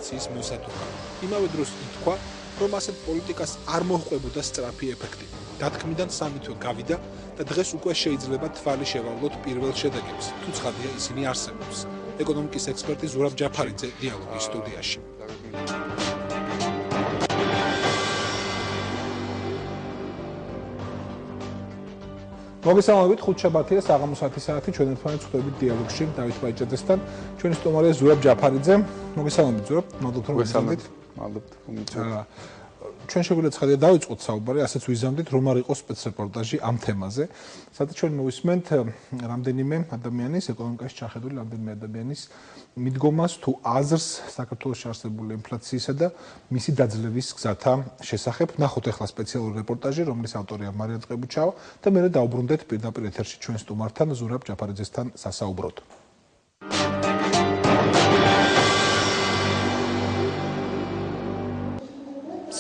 ინფლაციის მოსათუქა. იმავე დროს ითქვა, რომ ასეთ პოლიტიკას არ მოჰყვებოდა სწრაფი ეფექტი. დათქმიდან 3 თვე გავიდა და დღეს უკვე შეიძლება თვალი შევავლოთ პირველ შედეგებს, თუ ცხადია ისინი არსებობს. ეკონომიკის ექსპერტი ზურაბ ჯაფარიძე დიალოგის სტუდიაში. მოგესალმებით, ხუთშაბათია, საღამოს 10 საათი, ჩვენ ერთმანეთს ხვდებით დიალოგში დავით ბაიჭაძესთან. ჩვენი სტუმარია ზურაბ ჯაფარიძე. მოგესალმებით, ზურაბ, მადლობთ რომ გესალმებით. მადლობთ. ჩვენ შეგვიძლია ცხადია დავიწყოთ საუბარი, ასეც ვიზამდით, რომ არ იყოს სპეცრეპორტაჟი ამ თემაზე. სადაც ჩვენ მოვისმენთ რამდენიმე ადამიანის, ეკონომიკაში ჩახედული რამდენიმე ადამიანის მიდგომას თუ აზრს საქართველოში არსებული ინფლაციისა და მისი დაძლევის გზათა შესახებ. ნახოთ ახლა სპეციალური რეპორტაჟი, რომლის ავტორია მარია ტყებუჩავა და მერე დავუბრუნდეთ პირდაპირ ეთერში ჩვენ სტუმართან ზურაბ ჯაფარიძესთან სასაუბროდ.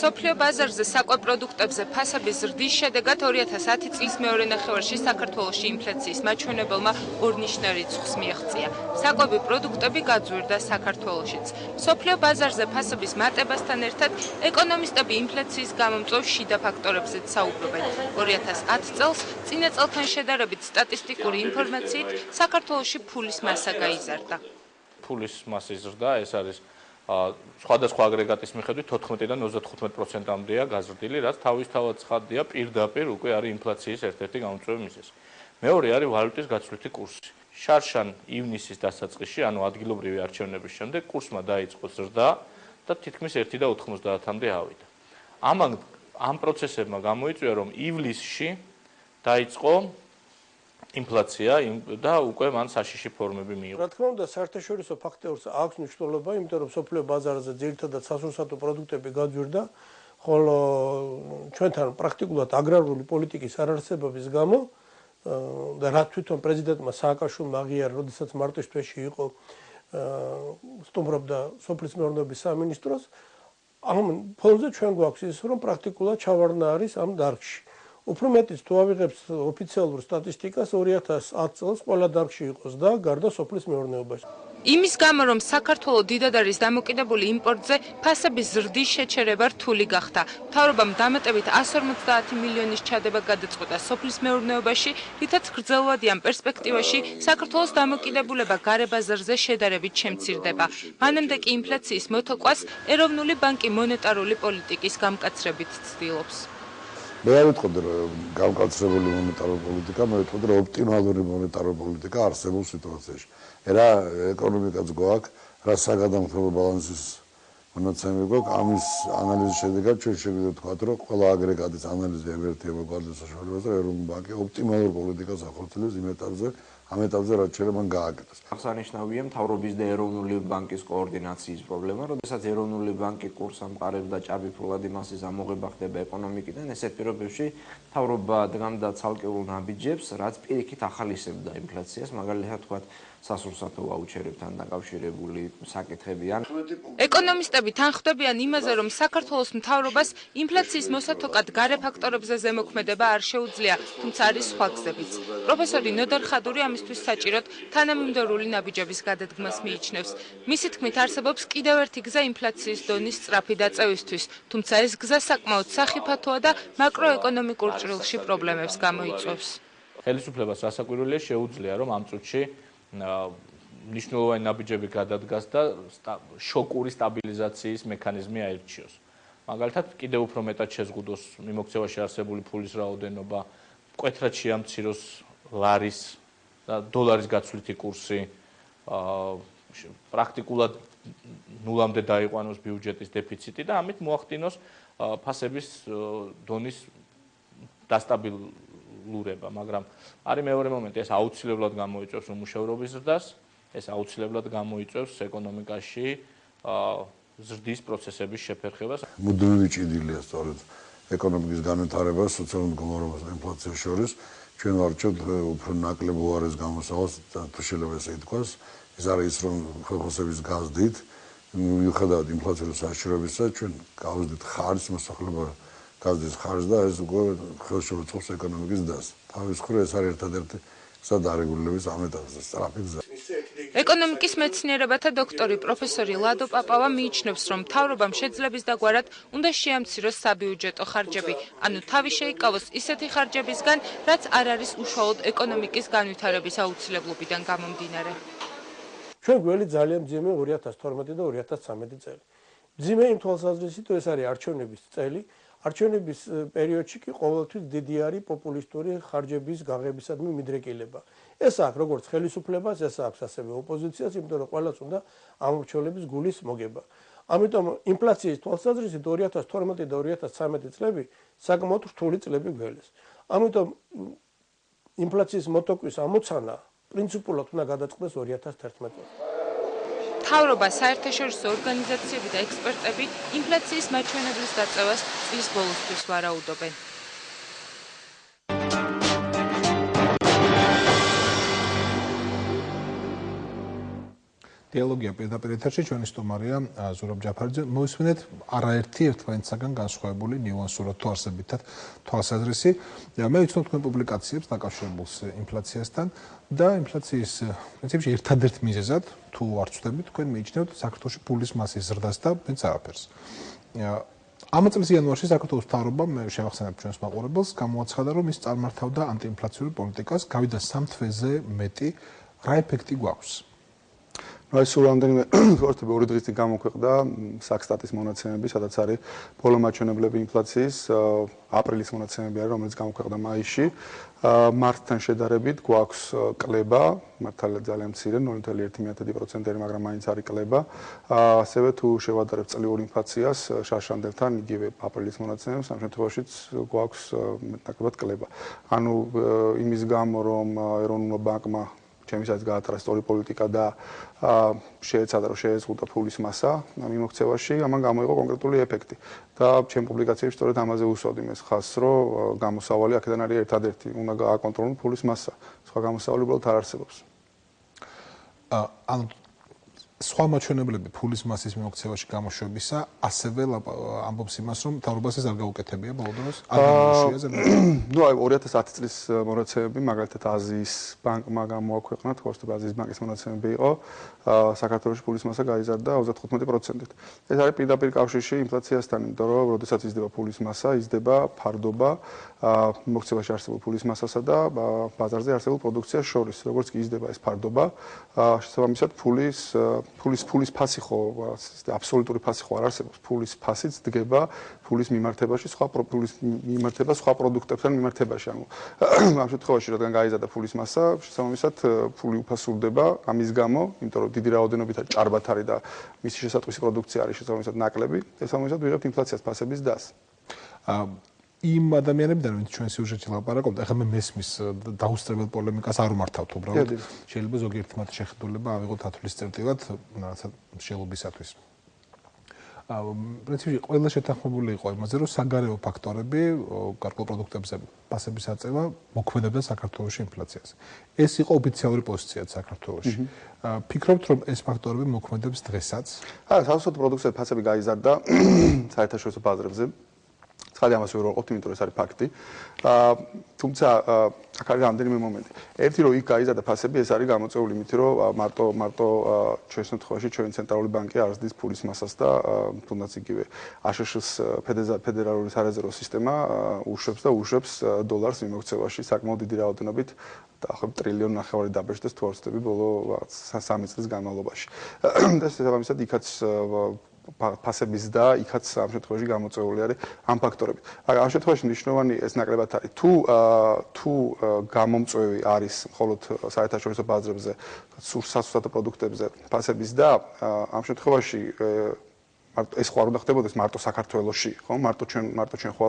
სოფლიო ბაზარზე საკვებ პროდუქტებზე ფასების ზრდის შედეგად 2010 წლის მეორე ნახევარში საქართველოში ინფლაციის მაჩვენებელმა ორნიშნა რიცხვს მიაღწია. საკვები პროდუქტები გაძვირდა საქართველოშიც. სოფლიო ბაზარზე ფასების მატებასთან ერთად ეკონომისტები ინფლაციის გამომწვევ შიდა ფაქტორებზეც საუბრობენ. 2010 წელს წინა წელთან შედარებით სტატისტიკური ინფორმაციით საქართველოში ფულის მასა გაიზარდა. ფულის მასის ზრდა ეს არის სხვადასხვა აგრეგატის მიხედვით 14-დან 35%-მდეა გაზრდილი, რაც თავისთავად ცხადია პირდაპირ უკვე არის ინფლაციის ერთ-ერთი გამომწვევი მიზეზი. მეორე არის ვალუტის გაცვლითი კურსი. შარშან ივნისის დასაწყისში, ანუ ადგილობრივი არჩევნების შემდეგ კურსმა დაიწყო ზრდა და თითქმის 1.90-მდე ავიდა. ამ პროცესებმა გამოიწვია, რომ ივლისში დაიწყო ინფლაცია და უკვე მან საშიში ფორმები მიიღო. რა თქმა უნდა, საერთაშორისო ფაქტორს აქვს მნიშვნელობა, იმიტომ რომ სოფლიო ბაზარზე ძირითადად სასურსათო პროდუქტები გაძვირდა, ხოლო ჩვენთან პრაქტიკულად აგრარული პოლიტიკის არარსებობის გამო და რა თვითონ პრეზიდენტმა სააკაშვილმა აღიარა, როდესაც მარტის თვეში იყო სტუმრობდა სოფლის მეურნეობის სამინისტროს, ამ ფონზე ჩვენ გვაქვს ის, რომ პრაქტიკულად ჩავარდნა არის ამ დარგში. უფრო მეტიც თუ ავიღებთ ოფიციალურ სტატისტიკას 2010 წელს ყველა დარგში იყოს და გარდა სოფლის მეურნეობაში. იმის გამო, რომ საქართველო დიდად არის დამოკიდებული იმპორტზე, ფასების ზრდის შეჩერება რთული გახდა. მთავრობამ დამატებით 150 მილიონის ჩადება გადაწყვიტა სოფლის მეურნეობაში, რითაც გრძელვადიან პერსპექტივაში საქართველოს დამოკიდებულება გარე ბაზარზე შედარებით შემცირდება. მანამდე კი ინფლაციის მოთოკვას ეროვნული ბანკი მონეტარული პოლიტიკის გამკაცრებით ცდილობს. მე არ ვიტყოდი რომ გამკაცრებული მონეტარული პოლიტიკა, მე ვიტყოდი რომ ოპტიმალური მონეტარული პოლიტიკა არსებულ სიტუაციაში. რა ეკონომიკაც გვაქვს, რა საგადამხდელო ბალანსის მონაცემები გვაქვს, ამის ანალიზის შედეგად ჩვენ შეგვიძლია ვთქვათ, რომ ყველა აგრეგატის ანალიზი ემერთება გვაქვს საშუალებას, რომ ეროვნული ბანკი ოპტიმალურ პოლიტიკას ახორციელებს ამ ეტაპზე რაც შეიძლება მან გააკეთოს. აღსანიშნავია მთავრობის და ეროვნული ბანკის კოორდინაციის პრობლემა, როდესაც ეროვნული ბანკი კურს ამყარებს და ჭაბი ფულადი მასის ამოღება ხდება ეკონომიკიდან, ესეთ პირობებში მთავრობა დგამდა ცალკეულ ნაბიჯებს, რაც პირიქით ახალისებდა ინფლაციას, მაგალითად თქვათ სასურსათო ვაუჩერებთან დაკავშირებული საკითხებიან. ეკონომისტები თანხმდებიან იმაზე, რომ საქართველოს მთავრობას ინფლაციის მოსათოკად გარე ფაქტორებზე ზემოქმედება არ შეუძლია, თუმცა არის სხვა გზებიც. პროფესორი ნოდარ ხადური ამისთვის საჭიროდ თანამიმდევრული ნაბიჯების გადადგმას მიიჩნევს. მისი თქმით, არსებობს კიდევ ერთი გზა ინფლაციის დონის სწრაფი დაწევისთვის, თუმცა ეს გზა საკმაოდ სახიფათოა და მაკროეკონომიკურ ჭრილში პრობლემებს გამოიწვევს. ხელისუფლებას რასაკვირველია შეუძლია, რომ ამ წუთში მნიშვნელოვანი ნაბიჯები გადადგას და შოკური სტაბილიზაციის მექანიზმი აირჩიოს. მაგალითად, კიდევ უფრო მეტად შეზღუდოს მიმოქცევაში არსებული ფულის რაოდენობა, მკვეთრად შეამციროს ლარის და დოლარის გაცვლითი კურსი, პრაქტიკულად ნულამდე დაიყვანოს ბიუჯეტის დეფიციტი და ამით მოახდინოს ფასების დონის დასტაბილურება, მაგრამ არის მეორე მომენტი, ეს აუცილებლად გამოიწვევს უმუშევრობის ზრდას, ეს აუცილებლად გამოიწვევს ეკონომიკაში ზრდის პროცესების შეფერხებას. მუდმივი ჭიდილია სწორედ ეკონომიკის განვითარება, სოციალურ მდგომარეობას და ინფლაციას შორის. ჩვენ ვარჩევთ უფრო ნაკლებ უარეს გამოსავალს, თუ შეიძლება ესე ითქვას. ეს არის ის, რომ ხელხოსების გაზრდით, მიუხედავად ინფლაციური საშიშროებისა, ჩვენ გავზრდით ხარჯს, მოსახლეობა გაზრდის ხარჯს და ეს უკვე ხელშეუწყობს ეკონომიკის დასს. თავის მხრივ ეს არის ერთადერთი გზა დარეგულირების ამ ეტაპზე, სწრაფი გზა. ეკონომიკის მეცნიერებათა დოქტორი პროფესორი ლადო პაპავა მიიჩნევს, რომ მთავრობამ შეძლების დაგვარად უნდა შეამციროს საბიუჯეტო ხარჯები, ანუ თავი შეიკავოს ისეთი ხარჯებისგან, რაც არ არის უშუალოდ ეკონომიკის განვითარების აუცილებლობიდან გამომდინარე. ჩვენ გველი ძალიან მძიმე 2012 და 2013 წელი. მძიმე იმ თვალსაზრისით, ეს არის არჩევნების წელი. არჩევნების პერიოდში კი ყოველთვის დიდი არის პოპულისტური ხარჯების გაღებისადმი მიდრეკილება. ეს აქვს როგორც ხელისუფლებას, ეს აქვს ასევე ოპოზიციას, იმიტომ რომ ყველას უნდა ამორჩევლების გულის მოგება. ამიტომ ინფლაციის თვალსაზრისით 2012 და 2013 წლები საკმაოდ რთული წლები გველეს. ამიტომ ინფლაციის მოტოკვის ამოცანა პრინციპულად უნდა გადაწყდეს 2011 წელს. მთავრობა, საერთაშორისო ორგანიზაციები და ექსპერტები ინფლაციის მაჩვენებლის დაწევას წლის ბოლოსთვის ვარაუდობენ. დიალოგია პირდაპირ ეთერში ჩვენი სტუმარია ზურაბ ჯაფარიძე. მოვისმინეთ არაერთი ერთმანეთისაგან განსხვავებული ნიუანსურად თუ არსებითად თვალსაზრისი. მე ვიცნობ თქვენ პუბლიკაციებს დაკავშირებულს ინფლაციასთან და ინფლაციის პრინციპში ერთადერთ მიზეზად თუ არ ვცდებით, თქვენ მიიჩნევთ საქართველოში ფულის მასის ზრდას და ვინც არაფერს. ამ წლის იანვარში საქართველოს მთავრობამ, მე შევახსენებ ჩვენს მაყურებელს, გამოაცხადა, რომ ის წარმართავდა ანტიინფლაციური პოლიტიკას, გავიდა 3 თვეზე მეტი. რა ეფექტი გვაქვს? აი სულ რამდენიმე თვეში ორი დღის წინ გამოქვეყნდა საქსტატის მონაცემები, სადაც არის ბოლო მაჩვენებლები ინფლაციის, აპრილის მონაცემები არის, რომელიც გამოქვეყნდა მაისში. მარტთან შედარებით გვაქვს კლება, მართალია ძალიან მცირე 0.1%, მაგრამ მაინც არის კლება. ასევე თუ შევადარებთ წლიურ ინფლაციას შარშანდელთან, იგივე აპრილის მონაცემებს, ამ შემთხვევაშიც გვაქვს მეტნაკლებად კლება. ანუ იმის გამო, რომ ეროვნულ ბანკმა ჩემისაც გაატარა სწორი პოლიტიკა და შეეცადა რომ შეეზღუდა ფულის მასა მიმოქცევაში, ამან გამოიღო კონკრეტული ეფექტი. და ჩემ პუბლიკაციებში სწორედ ამაზე ვუსვავდი მე ხაზს, რომ გამოსავალი აქედან არის ერთადერთი, უნდა გააკონტროლონ ფულის მასა. სხვა გამოსავალი უბრალოდ არ არსებობს. ანუ სხვა მაჩვენებლები ფულის მასის მიმოქცევაში გამოშვებისა ასევე ამბობს იმას, რომ მთავრობას ეს არ გაუკეთებია ბოლო დროს. ნუ აი 2010 წლის მონაცემები, მაგალითად აზიის ბანკმა გამოაქვეყნა, თქოს აზიის ბანკის მონაცემები იყო, საქართველოში ფულის მასა გაიზარდა 35%-ით. ეს არის პირდაპირ კავშირში ინფლაციასთან, იმიტომ რომ როდესაც იზრდება ფულის მასა, იზრდება ფარდობა მიმოქცევაში არსებულ ფულის მასასა და ბაზარზე არსებულ პროდუქციას შორის. როგორც კი იზრდება ეს ფარდობა, შესაბამისად ფულის ფასი ხო აბსოლუტური ფასი ხო არ არსებობს, ფულის ფასიც დგება ფულის მიმართებაში, სხვა პროდუქტებთან მიმართებაში. ანუ ამ შემთხვევაში რადგან გაიზარდა ფულის მასა, შესაბამისად ფული უფასურდება ამის გამო, იმიტომ რომ დიდი რაოდენობით ჭარბად არის და მისი შესატყვისი პროდუქცია არის შესაბამისად ნაკლები, შესაბამისად ვიღებთ ინფლაციას ფასების დას. იმ ადამიანებიდან, ვინც ჩვენ სიუჟეტში ლაპარაკობთ, ახლა მე მესმის დაუსწრებელ პოლემიკას არ უმართავთ უბრალოდ. შეიძლება ზოგიერთი მათი შეხედულება ავიღოთ ათვისწერტილად რაღაცა შელობისათვის. პრინციპში ყველა შეთანხმებული იყო იმაზე, რომ საგარეო ფაქტორები, გარკვეულ პროდუქტებზე ფასების აწევა მოქმედებდა საქართველოში ინფლაციას. ეს იყო ოფიციალური პოზიციაც საქართველოში. ფიქრობთ, რომ ეს ფაქტორები მოქმედებს დღესაც? საავსო პროდუქტების ფასები გაიზარდა საერთაშორისო ბაზრებზე. ცხადია ამას ვერ ვაყოფთ, იმიტომ რომ ეს არის ფაქტი. თუმცა აქ არის რამდენიმე მომენტი. ერთი რომ იქ გაიზარდა ფასები, ეს არის გამოწვეული იმით, რომ მარტო ჩვენს შემთხვევაში ჩვენი ცენტრალური ბანკი არ ზრდის ფულის მასას და თუნდაც იგივე აშშ-ს ფედერალური სარეზერვო სისტემა უშვებს დოლარს მიმოქცევაში საკმაოდ დიდი რაოდენობით დაახლოებით ტრილიონი ნახევარი დაბეჭდეს თუ არ ვცდები ბოლო 3 წლის განმავლობაში. და შესაბამისად იქაც ფასების და იქაც ამ შემთხვევაში გამოწვეული არის ამ ფაქტორებით. მაგრამ ამ შემთხვევაში მნიშვნელოვანი ეს ნაკლებად არის. თუ გამომწვევი არის მხოლოდ საერთაშორისო ბაზრებზე, სასურსათო პროდუქტებზე ფასების და ამ შემთხვევაში ეს ხო არ უნდა ხდებოდეს მარტო საქართველოში, ხო? მარტო ჩვენ ხო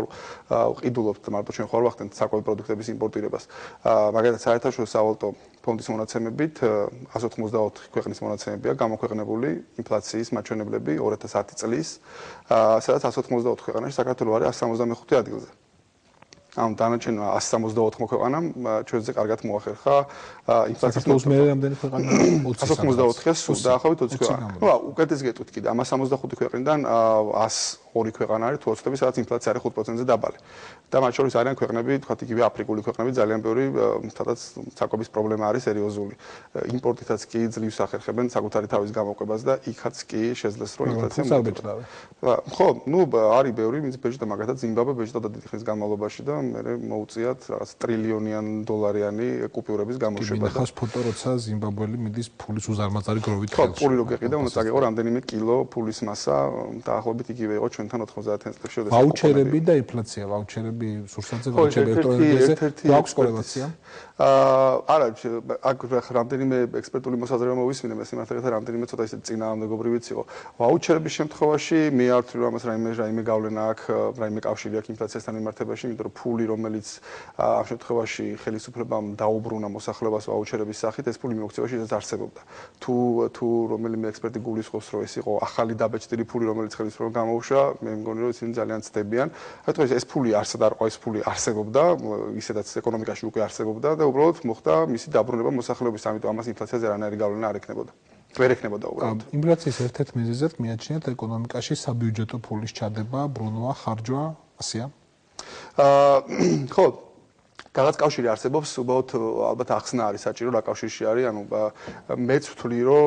ყიდულობთ, მარტო ჩვენ ხო ვახდენთ საკვები პროდუქტების იმპორტირებას. მაგალითად საერთაშორისო სავალუტო ფონდის მონაცემებით 194 ქვეყნის მონაცემებია გამოქვეყნებული ინფლაციის მაჩვენებლები 2010 წლის, სადაც 194 ქვეყანაში საქართველო არის 175 ადგილზე. ანუ დანარჩენ 164 ქვეყანამ ჩვენზე კარგად მოახერხა ინფლაციის საქართველოს მე რამდენი ქვეყანა 194-ია სულ დაახლოებით 20 ქვეყანა. ნუ უკეთეს გეტყვით კიდე 165 ქვეყნიდან 102 ქვეყანა არის თუ ოცნები, სადაც ინფლაცია არის 5%-ზე დაბალი. და მათ შორის არიან ქვეყნები, თქვათ იგივე აფრიკული ქვეყნები, ძალიან ბევრი, სადაც საკვების პრობლემა არის სერიოზული. იმპორტითაც კი ძლივს ახერხებენ საკუთარი თავის გამოყვებას და იქაც კი შეძლეს რომ ინფლაცია მოიწევს. ხო, ნუ არის ბევრი, ვინც ბეჭდა მაგათაც ზიმბაბვე ბეჭდოდა დიდი ხნის განმავლობაში და მე მოუწიათ რაღაც ტრილიონიან დოლარიანი კუპიურების გამოშვება. მინახავს ფოტო, როცა ზიმბაბველი მიდის ფულის უზარმაზარი გროვით ხელში. ხო, ფული რო გეყიდა, უნდა წაგეყო რამდენიმე კილო ფულის მასა, დაახლოებით იგივე იყო ჩვენთან 90-იან წლებში. ვაუჩერები და ინფლაცია, ვაუჩერები სურსათზე, ვაუჩერები ელექტროენერგიაზე, აქვს კორელაცია? არა, აქ რამდენიმე ექსპერტული მოსაზრება მოვისმინე, მე სიმართლეა რამდენიმე ცოტა ისე წინააღმდეგობრივიც იყო. ვაუჩერების შემთხვევაში მე არ ვთვლი რომ ამას რაიმე გავლენა აქვს, რაიმე კავშირი აქვს ინფლაციასთან მიმართებაში, იმიტომ რომ ფული, რომელიც ამ შემთხვევაში ხელისუფლებამ დაუბრუნა მოსახლეობას ვაუჩერების სახით, ეს ფული მიმოქცევაში ისე არსებობდა. თუ რომელიმე ექსპერტი გულისხმობს, რომ ეს იყო ახალი დაბეჭდილი ფული, რომელიც ხელისუფლებამ გამოუშვა, მე მგონი რომ ისინი ძალიან ცდებიან. რატომ ეს ფული არსად არ ყო, ეს ფული არსებობდა, ისედაც ეკონომიკაში უკვე არსებობდა და უბრალოდ მოხდა მისი დაბრუნება მოსახლეობის, ამიტომ ამას ინფლაციაზე არანაირი გავლენა არ ექნებოდა. ვერ ექნებოდა უბრალოდ. ინფლაციის ერთ-ერთ მიზეზად მიაჩნიათ ეკონომიკაში საბიუჯეტო ფულის ჩადება, ბრუნვა, ხარჯვა, ასეა? ხო, რაღაც კავშირი არსებობს, უბრალოდ ალბათ ახსნა არის საჭირო, რა კავშირში არის, ანუ მეც ვთვლი, რომ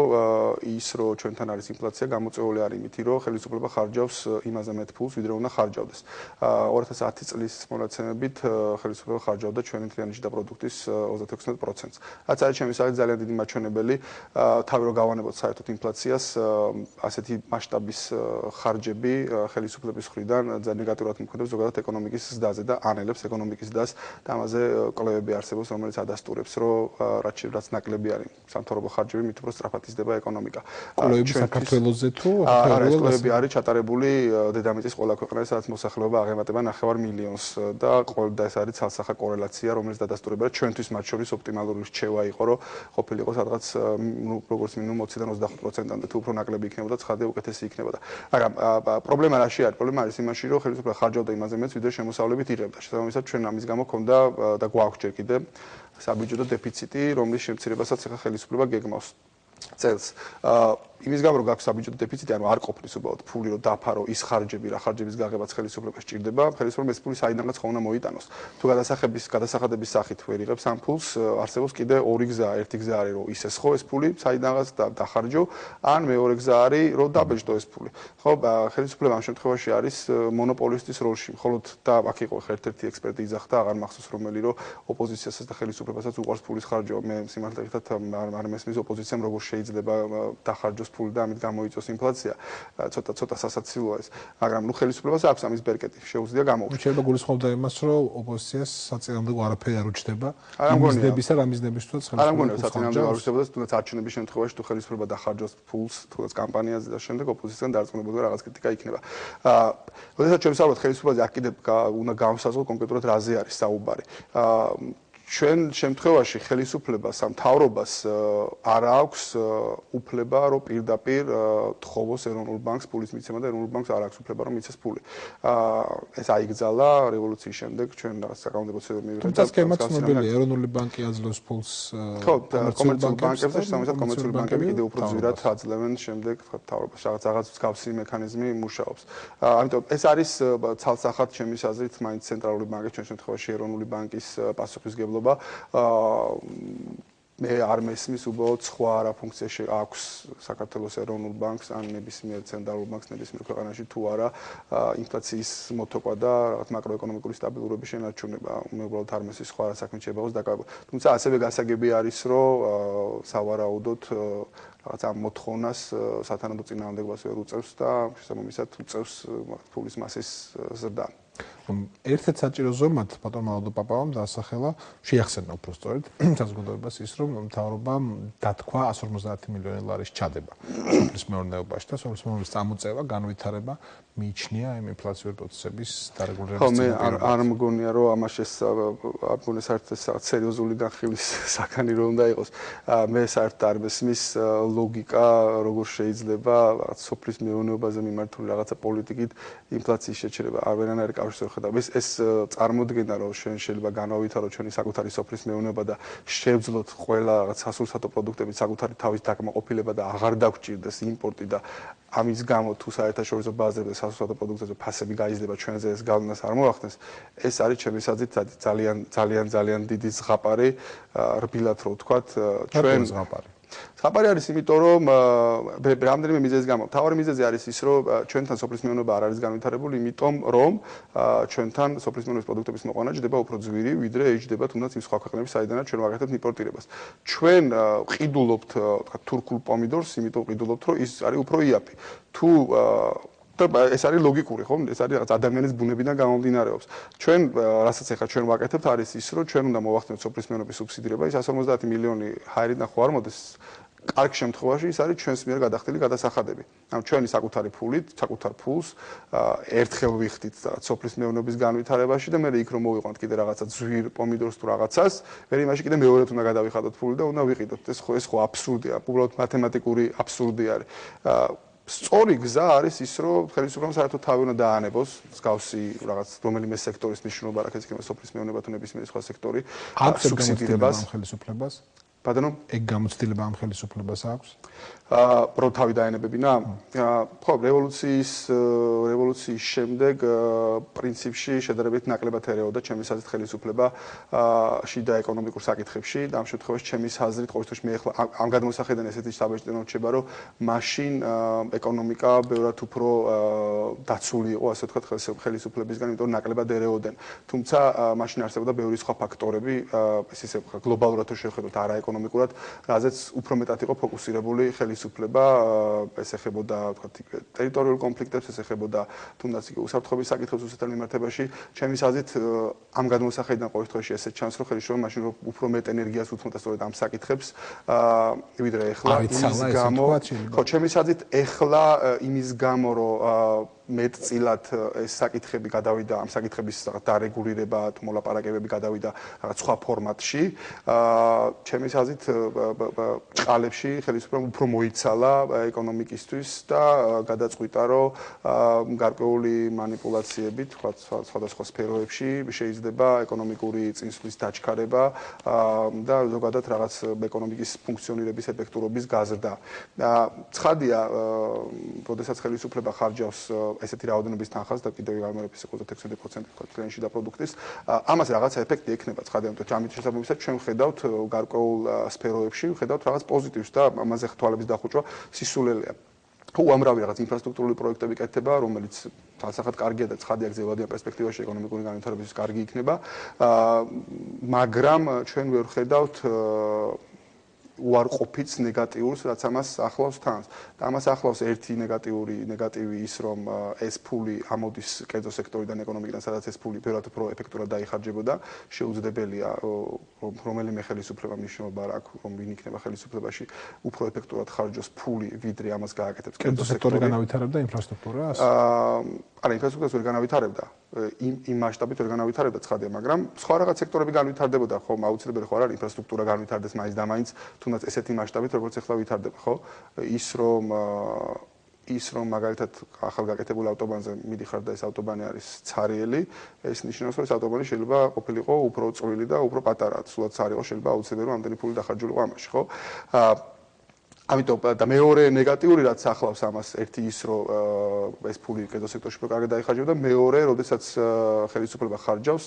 ის რომ ჩვენთან არის ინფლაცია, გამოწვეული არის იმით, რომ ხელისუფლება ხარჯავს იმაზე მეტ ფულს, ვიდრე უნდა ხარჯავდეს. 2010 წლის მონაცემებით ხელისუფლება ხარჯავდა ჩვენი მთლიანი შიდა პროდუქტის 36%-ს. რაც არის ჩემისათვის ძალიან დიდი მაჩვენებელი, თავი რომ გავანებოთ საერთოდ ინფლაციას, ასეთი მასშტაბის ხარჯები ხელისუფლების მხრიდან ძალიან ნეგატიურად მოქმედებს ზოგადად ეკონომიკის ზრდაზე და ანელებს ეკონომიკის ზრდას და ამაზე კვლევები არსებობს, რომელიც ადასტურებს, რომ რაც ნაკლები არის სამთავრობო ხარჯები, მით უფრო სწრაფად იზრდება ეკონომიკა. კვლევები საქართველოსზე თუ კვლევები არის ჩატარებული დედამიწის ყველა ქვეყანაში, სადაც მოსახლეობა აღემატება 9 მილიონს და ეს არის ცალსახა კორელაცია, რომელიც დადასტურება, რომ ჩვენთვის მათ შორის ოპტიმალური რჩევა იყო, რომ ყოფილიყო სადღაც როგორც მინიმუმ 20-დან 25%-მდე, თუ უფრო ნაკლები იქნებოდა, ცხადია უკეთესი იქნებოდა. მაგრამ პრობლემა რაში არის? პრობლემა არის იმაში, რომ ხელისუფლება ხარჯავდა იმაზე მეც, ვიდრე შემოსავლებით იღებდა. შესაბამისად, ჩვენ ამის გამო ქონდა და გვაქვს ჯერ კიდევ საბიუჯეტო დეფიციტი, რომლის შემცირებასაც ახლა ხელისუფლება გეგმავს წელს. იმის გამო რომ გაქვს საბიუჯეტო დეფიციტი, ანუ არ ყოფნის უბრალოდ ფული რომ დაფარო ის ხარჯები, რა ხარჯების გაღებაც ხელისუფლებას სჭირდება, ხელისუფლება ეს ფული საიდანაც ხომ უნდა მოიტანოს. თუ გადასახადების სახით ვერ იღებს ამ ფულს, არსებობს კიდე ორი გზა, ერთი გზა არის რომ ისეს ხო ეს ფული საიდანაც დახარჯო, ან მეორე გზა არის რომ დაბეჭდო ეს ფული. ხო, ხელისუფლება ამ შემთხვევაში არის მონოპოლისტის როლში, მხოლოდ და აქ იყო ერთ-ერთი ექსპერტი იძახდა, აღარ მახსოვს რომელი, რომ ოპოზიციასაც და ხელისუფლებასაც უყვარს ფულის ხარჯვა. მე სიმართლე გითხრათ არ მესმის ოპოზიციამ როგორ შეიძლება დახარჯოს ფული და ამით გამოიწვიოს ინფლაცია. ცოტა სასაცილოა ეს. მაგრამ ნუ ხელისუფლებას აქვს ამის ბერკეტი, შეუძლია გამოუშვას. შეიძლება გულისხმობდა იმას, რომ ოპოზიციას საწინააღმდეგო არაფერი არ უჩნდება. მიზნებისა რა მიზნებისთვის ხელისუფლება. არ ამგონია საწინააღმდეგო არ უჩნდება და თუნდაც არჩევნების შემთხვევაში თუ ხელისუფლება დახარჯოს ფულს, თუნდაც კამპანიაზე და შემდეგ ოპოზიციიდან დარწმუნებული რაღაც კრიტიკა იქნება. როდესაც ჩვენ ვსაუბრობთ ხელისუფლებაზე, აქ კიდე უნდა გავსაზღვრო კონკრეტულად რაზე არის საუბარი. ჩვენ შემთხვევაში ხელისუფლებას ამ მთავრობას არ აქვს უფლება რომ პირდაპირ თხოვოს ეროვნულ ბანკს ფულის მიცემა და ეროვნულ ბანკს არ აქვს უფლება რომ მიცეს ფული. ეს აიგზალა რევოლუციის შემდეგ ჩვენ რაღაც საკანონმდებლო ცდები მივიღეთ. თუმცა სქემა ცნობილია, ეროვნული ბანკი აძლევს ფულს კომერციულ ბანკებზე, შესაბამისად კომერციული ბანკები კიდევ უფრო ძვირად აძლევენ შემდეგ მთავრობას რაღაც მსგავსი მექანიზმი მუშაობს. ამიტომ ეს არის ცალსახად ჩემის აზრით მაინც ცენტრალური ბანკის ჩვენ შემთხვევაში ეროვნული ბანკის პასუხისმგებლობა. მე არ მესმის უბრალოდ სხვა რა ფუნქცია აქვს საქართველოს ეროვნულ ბანკს ან ნებისმიერ ცენტრალურ ბანკს ნებისმიერ ქვეყანაში თუ არა ინფლაციის მოთოკვა და რაღაც მაკროეკონომიკური სტაბილურობის შენარჩუნება. მე უბრალოდ არ მესმის სხვა რა საქმე შეიძლება დაკავება. თუმცა ასევე გასაგები არის რომ სავარაუდოდ რაღაც ამ მოთხოვნას სათანადო წინააღმდეგობას ვერ უწევს და შესაბამისად უწევს ფულის მასის ზრდა. ერთ-ერთ საჭირო ზომად ბატონმა პაპავამ დაასახელა, შეახსენა უფრო სწორედ საზოგადოებას ის, რომ მთავრობამ დათქვა 150 მილიონი ლარის ჩადება სოფლის მეურნეობაში და სოფლის მეურნეობის წამოწევა, განვითარება მიიჩნია იმ ინფლაციური პროცესების დარეგულირების ხო, მე არ მგონია, რომ ამაში არ მგონია საერთოდ სერიოზული განხილვის საკანი რომ უნდა იყოს. მე საერთოდ არ მესმის ლოგიკა, როგორ შეიძლება რაღაც სოფლის მეურნეობაზე მიმართული რაღაცა პოლიტიკით ინფლაციის შეჩერება. არ ვერანაირი კავშირი ხედავ ეს წარმოდგენა რომ შეიძლება განავითარო ჩვენი საკუთარი სოფლის მეურნეობა და შევძლოთ ყველა რაღაც სასურსათო პროდუქტებით საკუთარი თავის დაკმაყოფილება და აღარ დაგჭირდეს იმპორტი და ამის გამო თუ საერთაშორისო ბაზრებზე სასურსათო პროდუქტებზე ფასები გაიზრდება ჩვენზე ეს გავლენას არ მოახდენს ეს არის ჩემი აზრით ძალიან დიდი ზღაპარი რბილად რო ვთქვათ ჩვენ ზღაპარი არის იმიტომ რომ რამდენიმე მიზეზის გამო თავარი მიზეზი არის ის რომ ჩვენთან სოფლის მეურნეობა არ არის განვითარებული იმიტომ რომ ჩვენთან სოფლის მეურნეობის პროდუქტების მოყვანა ჯდება უფრო ძვირი ვიდრე ეჯდება თუნდაც იმ სხვა ქვეყნების საიდანაც ჩვენ ვაკეთებთ იმპორტირებას ჩვენ ყიდულობთ თქვა თურქულ პომიდორს იმიტომ ყიდულობთ რომ ის არის უფრო იაფი თუ და ეს არის ლოგიკური ხო? ეს არის რაღაც ადამიანის ბუნებიდან გამომდინარეობს. ჩვენ რასაც ახლა ჩვენ ვაკეთებთ არის ის რომ ჩვენ უნდა მოვახდინოთ სოფლის მეურნეობის სუბსიდირება ის 150 მილიონი ჰაერიდან ხო არ მოდის კარგ შემთხვევაში ის არის ჩვენს მიერ გადახდილი გადასახადები. ანუ ჩვენი საკუთარი ფულით, საკუთარ ფულს ერთხელ ვიხდით სოფლის მეურნეობის განვითარებაში და მე იქ რომ მოვიყვანთ კიდე რაღაცა ძვირ პომიდორს თუ რაღაცას, მე იმაში კიდე მეორედ უნდა გადავიხადოთ ფული და უნდა ვიყიდოთ. ეს ხო აბსურდია, უბრალოდ მათემატიკური აბსურდი არის. სწორი გზა არის ის რომ ხელისუფლებამ საერთოდ თავი უნდა დაანებოს მსგავსი რაღაც რომელიმე სექტორის მნიშვნელობა რა ქეცქება სოფლის მეურნეობა თუ ნებისმიერი სხვა სექტორი სუბსიდირებას ხელისუფლებას ბატონო ეგ გამოცდილება ამ ხელისუფლებას აქვს რო თავი დაენებებინა ხო რევოლუციის შემდეგ პრინციპში შედარებით ნაკლებად ერეოდა ჩემი აზრით ხელისუფლება შიდა ეკონომიკურ საკითხებში და ამ შემთხვევაში ჩემი აზრით ყოველ შემთხვევაში მე ახლა ამ გადმოსახედიდან ესეთი საბეჭდნო რჩება რომ მაშინ ეკონომიკა ბევრად უფრო დაცული იყო ასე ვთქვათ ხელისუფლებისგან იმიტომ ნაკლებად ერეოდნენ თუმცა მაშინ არსებობდა ბევრი სხვა ფაქტორები ეს ისე გლობალურად თუ შევხედოთ არა ეკონომიკურად რაზეც უფრო მეტად იყო ფოკუსირებული ხელისუფლება ეს ეხებოდა ვთქვათ ტერიტორიულ კონფლიქტებს ეს ეხებოდა თუნდაც იგი უსაფრთხოების საკითხებს უსათელ მიმართებაში ჩემი აზრით ამ გადმოსახედიდან ყოველ შემთხვევაში ესეც ჩანს რომ ხელისუფლება მაშინ უფრო მეტ ენერგიას უთმობდა სწორედ ამ საკითხებს ვიდრე ეხლა იმის გამო ხო ჩემი აზრით ეხლა იმის გამო რომ მეტწილად ეს საკითხები გადავიდა ამ საკითხების რაღაც დარეგულირება თუ მოლაპარაკებები გადავიდა რაღაც სხვა ფორმატში ჩემი აზრით ჭყალებში ხელისუფლებამ უფრო მოიცალა ეკონომიკისთვის და გადაწყვიტა რომ გარკვეული მანიპულაციები თქვა სხვადასხვა სფეროებში შეიძლება ეკონომიკური წინსვლის დაჩქარება და ზოგადად რაღაც ეკონომიკის ფუნქციონირების ეფექტურობის გაზრდა ცხადია როდესაც ხელისუფლება ხარჯავს ესეთი რაოდენობის თანხას და კიდევ გამარების 5-6% თქვა კლიანში და პროდუქტის ამას რაღაცა ეფექტი ექნება ცხადია ამიტომ ამით შესაბამისად ჩვენ ხედავთ გარკვეულ სფეროებში ხედავთ რაღაც პოზიტივს და ამაზე ხთვალების დახუჭვა სისულელეა უამრავი რაღაც ინფრასტრუქტურული პროექტები კეთდება რომელიც თალსახად კარგია და ცხადია გრძელვადიან პერსპექტივაში ეკონომიკური განვითარების კარგი იქნება მაგრამ ჩვენ ვერ ხედავთ უარყოფით ნეგატიურს, რაც ამას ახლავს თავს. და ამას ახლავს ერთი ნეგატივი ის, რომ ეს ფული ამოდის კერძო სექტორიდან ეკონომიკიდან, სადაც ეს ფული ბევრად უფრო ეფექტურად დაიხარჯებოდა. შეუძლებელია, რომ რომელიმე ხელისუფლება მნიშვნელობა არ აქვს, რომ ვინ იქნება ხელისუფლებაში, უფრო ეფექტურად ხარჯოს ფული, ვიდრე ამას გააკეთებს კერძო სექტორი განავითარებდა ინფრასტრუქტურას? არა, ინფრასტრუქტურას ვერ განავითარებდა. იმ მასშტაბით ვერ განავითარებდა ცხადია, მაგრამ სხვა რაღაც სექტორები განვითარდებოდა, ხო, აუცილებელი ხო არ არის ინფრასტრუქტურა განვითარდეს მაინც და მაინც თუნდაც ესეთი მასშტაბით, როგორც ახლა ვითარდება, ხო? ის რომ მაგალითად ახალ გაკეთებულ ავტობანზე მიდიხარ და ეს ავტობანი არის ცარიელი, ეს ნიშნავს, რომ ეს ავტობანი შეიძლება ყოფილიყო უფრო წვრილი და უფრო პატარა, სულაც არ იყო შეიძლება აუცილებელი რომ ამდენი ფული დახარჯულიყო ამაში, ხო? ამიტომ და მეორე ნეგატიური რაც ახლავს ამას ერთი ის რომ ეს ფული კერძო სექტორში უფრო კარგად დაიხარჯება და მეორე როდესაც ხელისუფლება ხარჯავს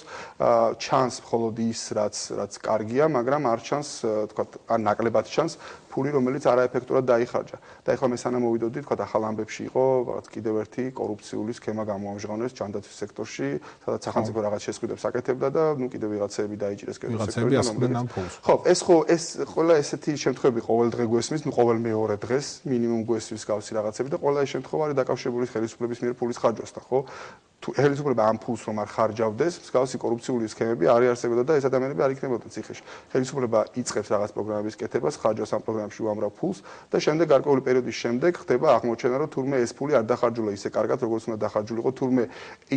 ჩანს მხოლოდ ის რაც კარგია მაგრამ არ ჩანს თქვა ან ნაკლებად ჩანს ფული რომელიც არაეფექტურად დაიხარჯა და ეხლა მე სანამ მოვიდოდი თქვა ახალ ამბებში იყო რაღაც კიდევ ერთი კორუფციული სქემა გამოამჟღავნეს ჯანდაცვის სექტორში სადაც სახელმწიფო რაღაც შესყიდვებს აკეთებდა და ნუ კიდევ ვიღაცები დაიჭირეს კერძო სექტორიდან ხო ეს ყველა ესეთი შემთხვევები ყოველდღე გვესმის ნუ ყოველ მეორე დღეს მინიმუმ გვესვის გავსი რაღაცები და ყველა ეს შემთხვევა არის დაკავშირებული ხელისუფლების მიერ ფულის ხარჯვასთან ხო თუ ხელისუფლება ამ ფულს რომ არ ხარჯავდეს მსგავსი კორუფციული სქემები არ იარსებოდა და ეს ადამიანები არ იქნებოდნენ ციხეში ხელისუფლება იწყებს რაღაც პროგრამების კეთებას ხარჯავს ამ პროგრამებში უამრავ ფულს და შემდეგ გარკვეული პერიოდის შემდეგ ხდება აღმოჩენა რომ თურმე ეს ფული არ დახარჯულა ისე კარგად როგორც უნდა დახარჯულიყო თურმე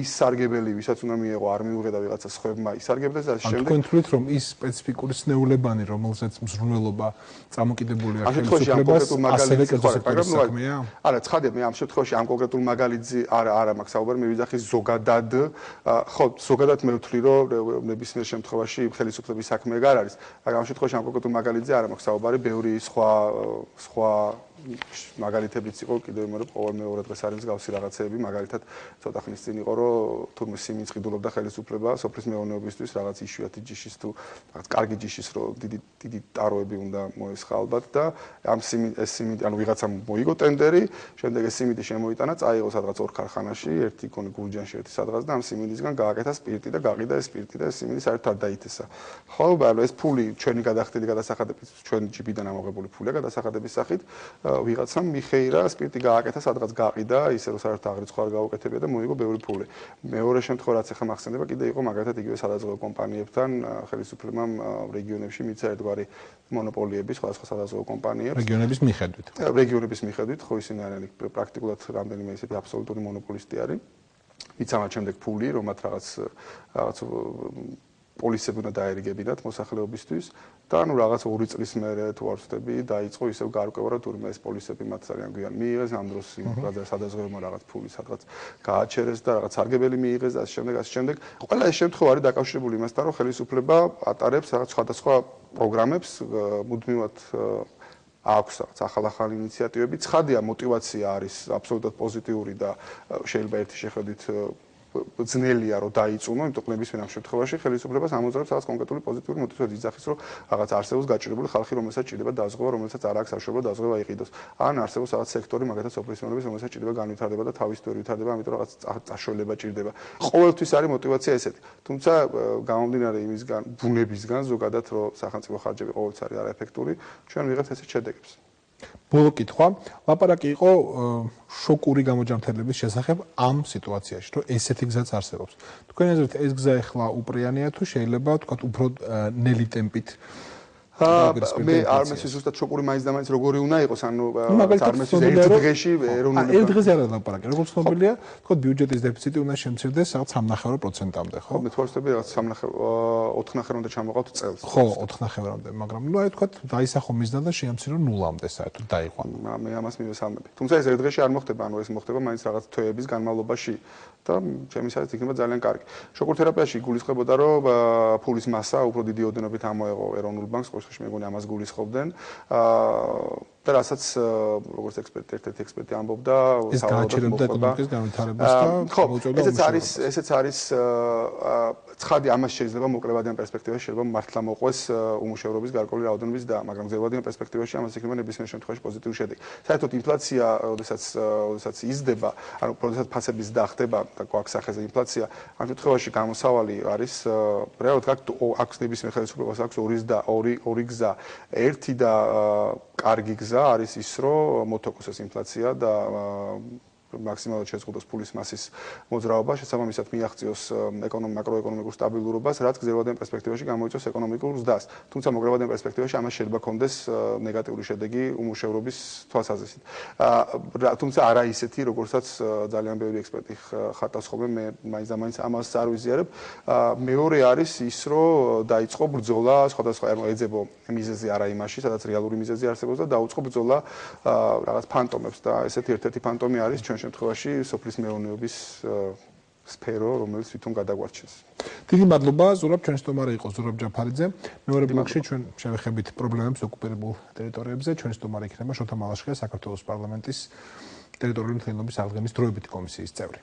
ის სარგებელი ვისაც უნდა მიეღო არ მიუღედა ვიღაცა სხვებმა ისარგებდეს და შემდეგ თქვენ თვლით რომ ის სპეციფიკური სნეულებანი რომელზეც მზრუნველობა წამოკიდებული არ ხელისუფლებას ასევე კერძო სექტორის საქმეა არა ცხადია მე ამ შემთხვევაში ამ კონკრეტულ მაგალითზე არა მაქვს საუბარი მე ვიძახის ზოგადად ხო ზოგადად მე ვთვლი რომ ნებისმიერ შემთხვევაში ხელისუფლების საქმე არ არის მაგრამ ამ შემთხვევაში ამ კონკრეტულ მაგალითზე არ მაქვს საუბარი ბევრი სხვა მაგალითებიც იყო კიდევ მეორე ყოველ მეორე დღეს არის მსგავსი რაღაცეები მაგალითად ცოტა ხნის წინ იყო რომ თურმე სიმინს ყიდულობდა ხელისუფლება სოფლის მეურნეობისთვის რაღაც იშვიათი ჯიშის თუ რაღაც კარგი ჯიშის რომ დიდი ტაროები უნდა მოესხა ალბათ და ამ სიმინდი ანუ ვიღაცამ მოიგო ტენდერი შემდეგ ეს სიმინდი შემოიტანა წაიღო სადღაც ორ ქარხანაში ერთი გონი გულჯანში ერთი სადღაც და ამ სიმინდისგან გააკეთა სპირტი და გაყიდა ეს სპირტი და ეს სიმინდი საერთოდ არ დაითესა ხო ანუ ეს ფული ჩვენი გადახდილი გადასახადების ჩვენი ჯიბიდან ამოღებული ფულია გადასახადების სახით ვიღაცამ მიხეირა სპირტი გააკეთა სადღაც გაყიდა ისე რომ საერთოდ აღრიცხვა არ გაუკეთებია და მოიგო ბევრი ფული მეორე შემთხვევა რაც ახლა მახსენდება კიდე იყო მაგალითად იგივე სადაზღვევო კომპანიებთან ხელისუფლებამ რეგიონებში მიცა ერთგვარი მონოპოლიები სხვადასხვა სადაზღვევო კომპანიებს რეგიონების მიხედვით ხო ისინი არიან პრაქტიკულად რამდენიმე ისეთი აბსოლუტური მონოპოლისტი არის მიცა მათ შემდეგ ფული რომ მათ რაღაც პოლისები უნდა დაერიგებინათ მოსახლეობისთვის და ანუ რაღაც 2 წლის მერე თუ არ ვცდები დაიწყო ისევ გარკვევა რომ თურმე ეს პოლისები მათ ძალიან გვიან მიიღეს ამ დროს სადაზღვევო რაღაც ფული სადღაც გააჩერეს და რაღაც სარგებელი მიიღეს და ამ შემდეგ ყველა ეს შემთხვევა არის დაკავშირებული იმასთან რომ ხელისუფლება ატარებს რაღაც სხვადასხვა პროგრამებს მუდმივად აქვს რაღაც ახალ ინიციატივები ცხადია мотиваცია არის აბსოლუტურად პოზიტიური და შეიძლება ერთი შეხედვით ძნელია რომ დაიწუნო, იმიტომ რომ ნებისმიერ შემთხვევაში ხელისუფლებას ამოძრავებს რაღაც კონკრეტული პოზიტიური мотиваცია იძახის რომ რაღაც არსებობს გაჭირებული ხალხი რომელსაც ჭირდება დაზღვევა, რომელსაც არ აქვს საშუალება დაზღვევა იყიდოს. ან არსებობს რაღაც სექტორი მაგათაც სოფლის მეურნეობის რომელსაც ჭირდება განვითარდება და თავის თვე ვითარდება, ამიტომ რაღაც წაშორება ჭირდება. ყოველთვის არის мотиваცია ესეთი. თუმცა გამომდინარე იმისგან, ბუნებისგან ზოგადად რომ სახელმწიფო ხარჯები ყოველთვის არის არაეფექტური, ჩვენ ვიღებთ ესეთ შედეგებს. ბოლო კითხვა, ლაპარაკი იყო შოკური გამოჯანმრთელების შესახებ ამ სიტუაციაში, რომ ესეთი გზაც არსებობს. თქვენი აზრით ეს გზა ახლა უპრიანია თუ შეიძლება თქვა უფრო ნელი ტემპით მე არ მესმის ზუსტად შოკური მაინც და მაინც როგორი უნდა იყოს ანუ არ მესმის ერთ დღეში ეროვნული ერთ დღეზე არ ლაპარაკი როგორც ცნობილია თქო ბიუჯეტის დეფიციტი უნდა შემცირდეს რაღაც 3.5%-მდე ხო მე თვალსწრები რაღაც 4.5 უნდა ჩამოყავთ წელს ხო 4.5-მდე მაგრამ ნუ აი თქვა დაისახო მიზნა და შეამცირო 0-მდე საერთოდ დაიყვანა მე ამას მივესალმები თუმცა ეს ერთ დღეში არ მოხდება ანუ ეს მოხდება მაინც რაღაც თვეების განმავლობაში და ჩემისათვის იქნება ძალიან კარგი შოკურ თერაპიაში გულისხმობოდა რომ ფულის მასა უფრო დიდი ოდენობით ამოეღო ეროვნულ ბანკს მე მგონი ამას გულისხმობდნენ და რასაც როგორც ერთ-ერთი ექსპერტი ამბობდა ეს გააჩერებდა ეკონომიკის განვითარებას და მოუწევდა ესეც არის ცხადი ამას შეიძლება მოკლევადიან პერსპექტივაში შეიძლება მართლა მოყვეს უმუშევრობის გარკვეული რაოდენობის და მაგრამ გრძელვადიან პერსპექტივაში ამას იქნება ნებისმიერ შემთხვევაში პოზიტიური შედეგი. საერთოდ ინფლაცია, როდესაც იზრდება, ანუ როდესაც ფასების დახდება და გვაქვს სახეზე ინფლაცია, ამ შემთხვევაში გამოსავალი არის რეალურად აქვს ნებისმიერ ხელისუფლებას აქვს ორი გზა. ერთი და კარგი გზა არის ის, რომ მოთოკოს ეს ინფლაცია და მაქსიმალურად შეზღუდოს ფულის მასის მოძრაობა, შესაბამისად მიაღწიოს მაკროეკონომიკურ სტაბილურობას, რაც გრძელვადიან პერსპექტივაში გამოიწვევს ეკონომიკურ ზრდას. თუმცა მოგრევადიან პერსპექტივაში ამას შეიძლება კონდეს ნეგატიური შედეგი უმუშევრობის თვალსაზრისით. თუმცა არა ისეთი, როგორცაც ძალიან ბევრი ექსპერტი ხატავს ხოლმე, მე მაინც და მაინც ამას არ ვიზიარებ. მეორე არის ის, რომ დაიწყო ბრძოლა სხვადასხვა ეძებო მიზეზი არა იმაში, სადაც რეალური მიზეზი არსებობს და დაუწყო ბრძოლა რაღაც ფანტომებს და ესეთი ერთ-ერთი ფანტომი არის ჩვენ შემთხვევაში სოფლის მეურნეობის სფერო, რომელიც თვითონ გადაგვარჩენს. დიდი მადლობა, ზურაბ, ჩვენი სტუმარი იყო ზურაბ ჯაფარიძე. მეორე ბლოკში ჩვენ შევეხებით პრობლემებს ოკუპირებულ ტერიტორიებზე. ჩვენი სტუმარი იქნება შოთა მალაშხია, საქართველოს პარლამენტის ტერიტორიული მთლიანობის აღდგენის დროებითი კომისიის წევრი.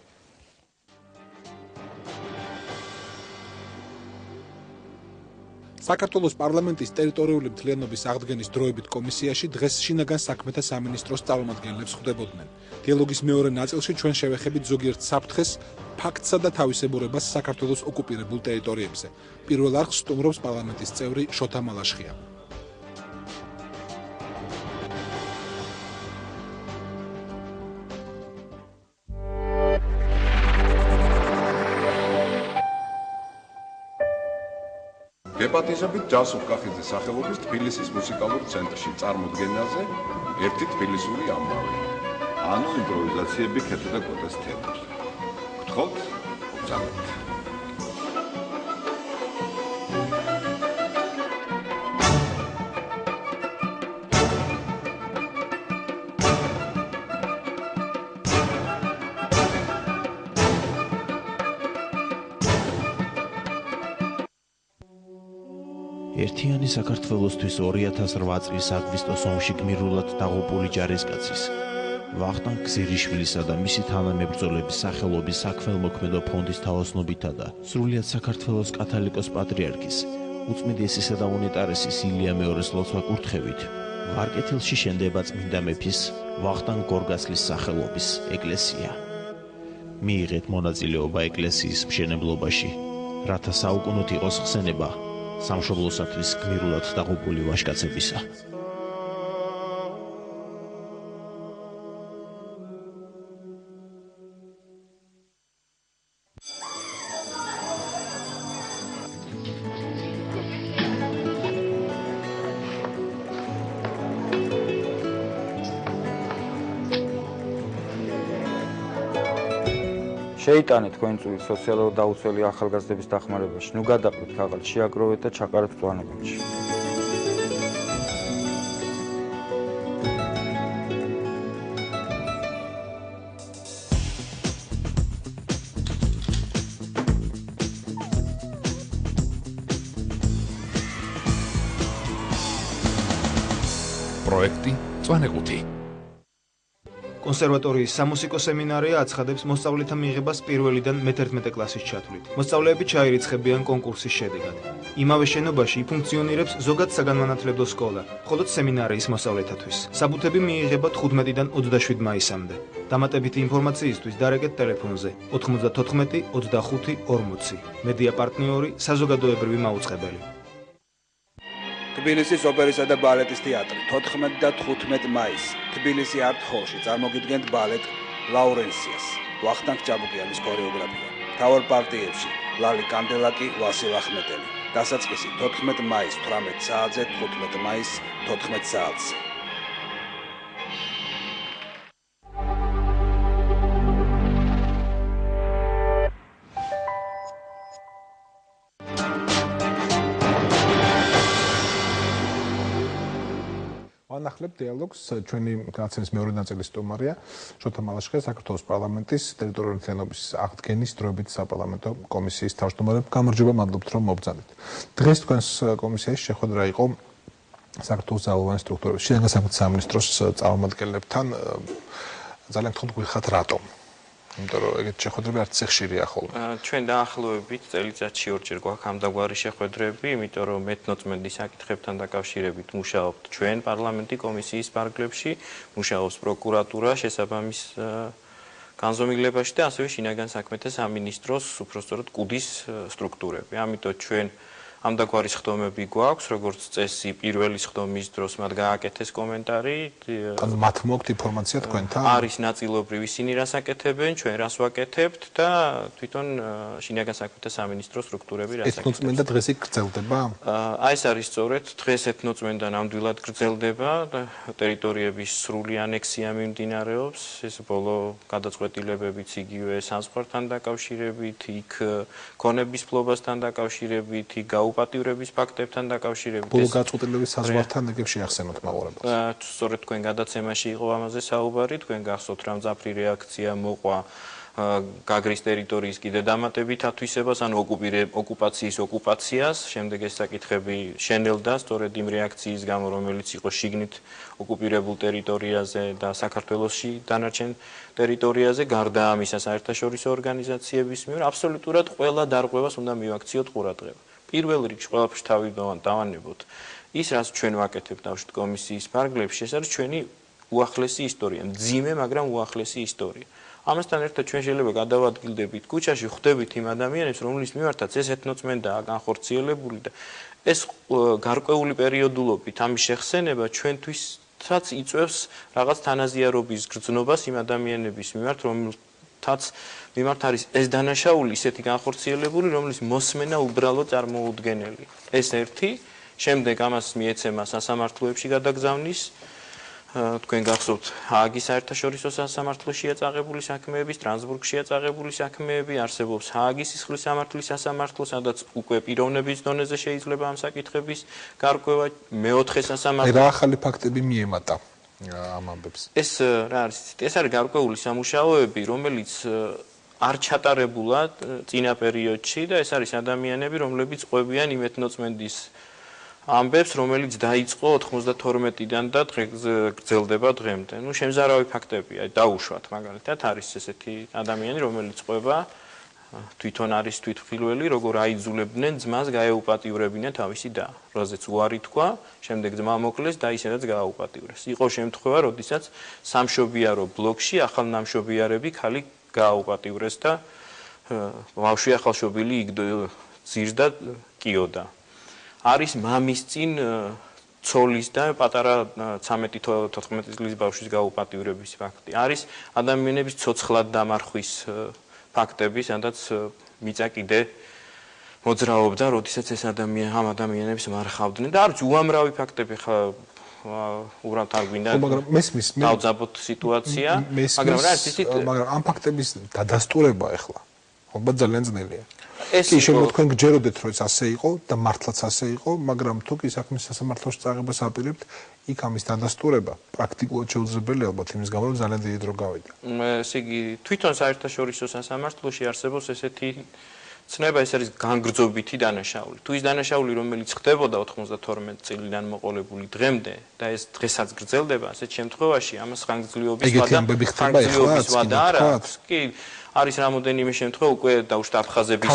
საქართველოს პარლამენტის ტერიტორიული მთლიანობის აღდგენის დროებით კომისიაში დღეს შინაგან საქმეთა სამინისტროს წარმომადგენლებს ხვდებოდნენ. დიალოგის მეორე ნაწილში ჩვენ შევეხებით ზოგიერთ საფრთხეს, ფაქტსა და თავისებურებას საქართველოს ოკუპირებულ ტერიტორიებზე. პირველ არხს სტუმრობს პარლამენტის წევრი შოთა მალაშხია. დეპატიზებით ჯასუფ კახიძის სახელობის თბილისის მუსიკალურ ცენტრში წარმოდგენაზე ერთი თბილისური ამბავი. ანუ იმპროვიზაციები ქეთა და კოტეს თეატრში. გთხოვთ, წამით. ერთიანი საქართველოსთვის 2008 წლის აგვისტოს ომში გმირულად დაღუპული ჯარისკაცის ვახტანგ გზირიშვილისა და მისი თანამებრძოლების სახელობის საქველმოქმედო ფონდის თაოსნობითა და სრულიად საქართველოს კათოლიკოს პატრიარქის უწმიდესისა და უნეტარესის ილია მეორეს ლოცვა-კურთხევით ვარკეთილში შენდება წმინდა მეფის ვახტანგ გორგასლის სახელობის ეკლესია. მიიღეთ მონაწილეობა ეკლესიის მშენებლობაში, რათა საუკუნოდ იყოს ხსენება სამშობლოსათვის გმირულად დაღუპული ვაჟკაცებისა. შეიტანეთ თქვენ წვლილი სოციალურ დაუცველი ახალგაზრდების დახმარებაში. ნუ გადაყრით ქაღალდ, შეაგროვეთ და ჩაყარეთ მწვანებელში. პროექტი მწვანეყუთი. კონსერვატორიის სამუსიკო სემინარია აცხადებს მოსწავლეთა მიღებას პირველიდან მე-11 კლასის ჩათვლით. მოსწავლეები ჩაირიცხებიან კონკურსის შედეგად. იმავე შენობაში ფუნქციონირებს ზოგად საგანმანათლებლო სკოლა, მხოლოდ სემინარიის მოსწავლეთათვის. საბუთები მიიღება 15-დან 27 მაისამდე. დამატებითი ინფორმაციისთვის დარეკეთ ტელეფონზე 94 25 40. მედია პარტნიორი საზოგადოებრივი მაუწყებელი. თბილისის ოპერისა და ბალეტის თეატრი 14 და 15 მაისს თბილისი არტ ჰოლში წარმოგიდგენთ ბალეტ ლაურენსიას, ვახტანგ ჭაბუკიანის ქორეოგრაფია. მთავარ პარტიებში ლალი კანდელაკი, ვასილ ახმეტელი. დასაწყისი 14 მაისს 18 საათზე, 15 მაისს 14 საათზე. ანახლებთ დიალოგს ჩვენი განაცემის მეორე ნაწილის სტუმარია შოთა მალაშხია, საქართველოს პარლამენტის ტერიტორიული მთლიანობის აღდგენის დროებით საპარლამენტო კომისიის თავმჯდომარე. გამარჯობა, მადლობთ რომ მობრძანეთ. დღეს თქვენს კომისიაში შეხვედრა იყო საქართველოს ძალოვანი სტრუქტურების შინაგან საქმეთა სამინისტროს წარმომადგენლებთან. ძალიან გთხოვთ გვიხათ რატომ? იმიტომ რომ ეგეთ შეხვედრები არც ხშირია ხოლმე. ჩვენ დაახლოებით წელიწადში ორჯერ გვაქვს ამდაგვარი შეხვედრები, იმიტომ რომ მეთნოწმენდის საკითხებთან დაკავშირებით მუშაობთ ჩვენ პარლამენტი კომისიის ფარგლებში, მუშაობს პროკურატურა შესაბამის განზომილებაში და ასევე შინაგან საქმეთა სამინისტროს უпростоროდ კუდის სტრუქტურები. ამიტომ ჩვენ ამდაგვარი სხდომები გვაქვს, როგორც წესი პირველი სხდომის დროს მათ გააკეთეს კომენტარი. ანუ მათ მოგვთ ინფორმაცია თქვენთან? არის ნაწილობრივ ისინი რას აკეთებენ, ჩვენ რას ვაკეთებთ და თვითონ შინაგან საქმეთა სამინისტროს სტრუქტურები რას აკეთებს. ეთნოწმენდა დღეს იქ გრძელდება? აი ეს არის სწორედ, დღეს ეთნოწმენდა ნამდვილად გრძელდება, ტერიტორიების სრული ანექსია მიმდინარეობს, ეს ბოლო გადაწყვეტილებებიც იგივე საზღვართან დაკავშირებით, იქ ქონების ფლობასთან დაკავშირებით, იქ უპატივრების ფაქტებთან დაკავშირებით. ბოლო გადაწყვეტილების საზღვართან ეგ შეახსენოთ მაყურებელს. სწორედ თქვენ გადაცემაში იყო ამაზე საუბარი, თქვენ გახსოვთ რა მძაფრი რეაქცია მოყვა გაგრის ტერიტორიის კიდე დამატებით ათვისებას, ანუ ოკუპაციის ოკუპაციას, შემდეგ ეს საკითხები შენელდა სწორედ იმ რეაქციის გამო, რომელიც იყო შიგნით ოკუპირებულ ტერიტორიაზე და საქართველოსში დანარჩენ ტერიტორიაზე, გარდა ამისა საერთაშორისო ორგანიზაციების მიერ აბსოლუტურად ყველა დარღვევას უნდა მივაქციოთ ყურადღება. პირველ რიგში ყველაფერს დავანებოთ ის, რაც ჩვენ ვაკეთებთ ბავშვთა კომისიის ფარგლებში, ეს არის ჩვენი უახლესი ისტორია, მძიმე, მაგრამ უახლესი ისტორია. ამასთან ერთად ჩვენ შეიძლება გადავადგილდებით ქუჩაში, ხვდებით იმ ადამიანებს, რომლის მიმართაც ეს ეთნოწმენდაა განხორციელებული და ეს გარკვეული პერიოდულობით ამის შეხსენება ჩვენთვისაც იწვევს რაღაც თანაზიარობის გრძნობას იმ ადამიანების მიმართ, რომელთაც მიმართ არის ეს დანაშაული ისეთი განხორციელებული, რომლის მოსმენა უბრალოდ წარმოუდგენელი. ეს ერთი, შემდეგ ამას მიეცემა სასამართლოებში გადაგზავნის, თქვენ გახსოვთ ჰააგის საერთაშორისო სასამართლოშია წაღებული საქმეები, სტრასბურგშია წაღებული საქმეები, არსებობს ჰააგის სისხლის სამართლის სასამართლო, სადაც უკვე პიროვნების დონეზე შეიძლება ამ საკითხების გარკვევა, მეოთხე სასამართლო. რა ახალი ფაქტები მიემატა ამ ამბებს? ეს რა არის? ეს არის გარკვეული სამუშაოები, რომელიც არ ჩატარებულა წინა პერიოდში და ეს არის ადამიანები, რომლებიც ყვებიან იმ ეთნოწმენდის ამბებს, რომელიც დაიწყო 92-დან და გრძელდება დღემდე. ნუ შემზარავი ფაქტებია, დაუშვათ მაგალითად არის ესეთი ადამიანი, რომელიც ყვება თვითონ არის თვითმხილველი, როგორ აიძულებდნენ ძმას გაეუპატიურებინა თავისი და, რაზეც უარი თქვა, შემდეგ ძმა მოკლეს და ისედაც გააუპატიურეს. იყო შემთხვევა, როდესაც სამშობიარო ბლოკში ახალნამშობიარები ქალი გააუპატიურეს და ბავშვი ახალშობილი ძირს და კიოდა. არის მამის წინ ცოლის და პატარა 13-14 წლის ბავშვის გაუპატიურების ფაქტი. არის ადამიანების ცოცხლად დამარხვის ფაქტები, სადაც მიწა კიდე მოძრაობდა, როდესაც ეს ამ ადამიანებს მარხავდნენ და არის უამრავი ფაქტები ხა უბრალოდ არ გვინდა დავძაბოთ სიტუაცია, მაგრამ ამ ფაქტების დადასტურება ახლა ალბათ ძალიან ძნელია. კი, შემიძლია თქვენ გჯეროდეთ, რომ ეს ასე იყო და მართლაც ასე იყო, მაგრამ თუ კი საქმის სასამართლოში წაღებას აპირებთ, იქ ამის დადასტურება პრაქტიკულად შეუძლებელია ალბათ იმის გამო, რომ ძალიან დიდი დრო გავიდა. ესე იგი, თვითონ საერთაშორისო სასამართლოში არსებობს ესეთი ცნება, ეს არის განგრძობითი დანაშაული. თუ ის დანაშაული, რომელიც ხდებოდა 92 წლიდან მოყოლებული დღემდე და ეს დღესაც გრძელდება, ასეთ შემთხვევაში ამას ხანგრძლივობის ვადა არ აქვს. კი, არის რამოდენიმე შემთხვევა უკვე დაუშვათ აფხაზების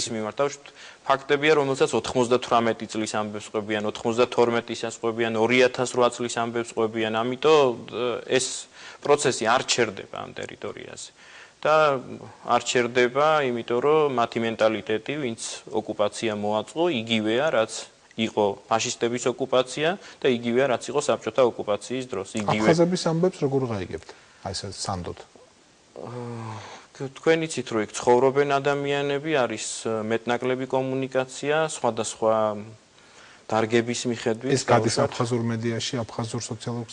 მიმართ. ფაქტებია, რომელსაც 98 წლის ამბებს ყვებიან, 92-ის ყვებიან, 2008 წლის ამბებს ყვებიან, ამიტომ ეს პროცესი არ ჩერდება ამ ტერიტორიაზე. და არ ჩერდება, იმიტომ რომ მათი მენტალიტეტი, ვინც ოკუპაცია მოაწყო, იგივეა, რაც იყო ფაშისტების ოკუპაცია და იგივეა, რაც იყო საბჭოთა ოკუპაციის დროს. აფხაზების ამბებს როგორ გაიგებთ? აი ეს სანდოდ. თქვენ იცით, რომ იქ ცხოვრობენ ადამიანები, არის მეტნაკლები კომუნიკაცია, სხვადასხვა დარგების მიხედვით. ეს გადის აფხაზურ მედიაში, აფხაზურ სოციალურ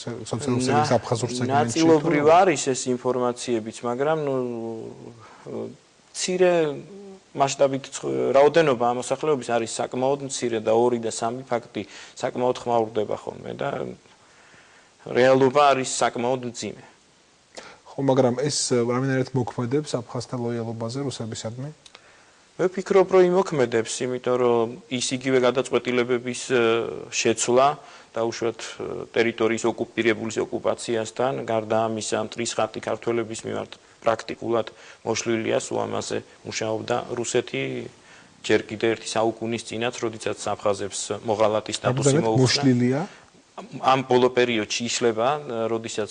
აფხაზურ სეგმენტში. ნაწილობრივ არის ეს ინფორმაციებიც, მაგრამ მცირე მასშტაბით რაოდენობა ამ მოსახლეობის არის საკმაოდ მცირე და 2 და 3 ფაქტი საკმაოდ ხმაურდება ხოლმე და რეალობა არის საკმაოდ მძიმე. ხო, მაგრამ ეს რამენერად მოქმედებს აფხაზთა ლოიალობაზე რუსებისადმი? მე ვფიქრობ, რომ იმოქმედებს, იმიტომ რომ ის იგივე გადაწყვეტილებების შეცვლა დაუშვათ ტერიტორიის ოკუპირებულის ოკუპაციასთან, გარდა ამისა, მტრის ხატი ქართველების მიმართ პრაქტიკულად მოშლილია, სულ ამაზე მუშაობდა რუსეთი ჯერ კიდე ერთი საუკუნის წინაც, როდესაც აფხაზებს მოღალატი სტატუსი მოუხსნა. მოშლილია? ამ ბოლო პერიოდში იშლება, როდესაც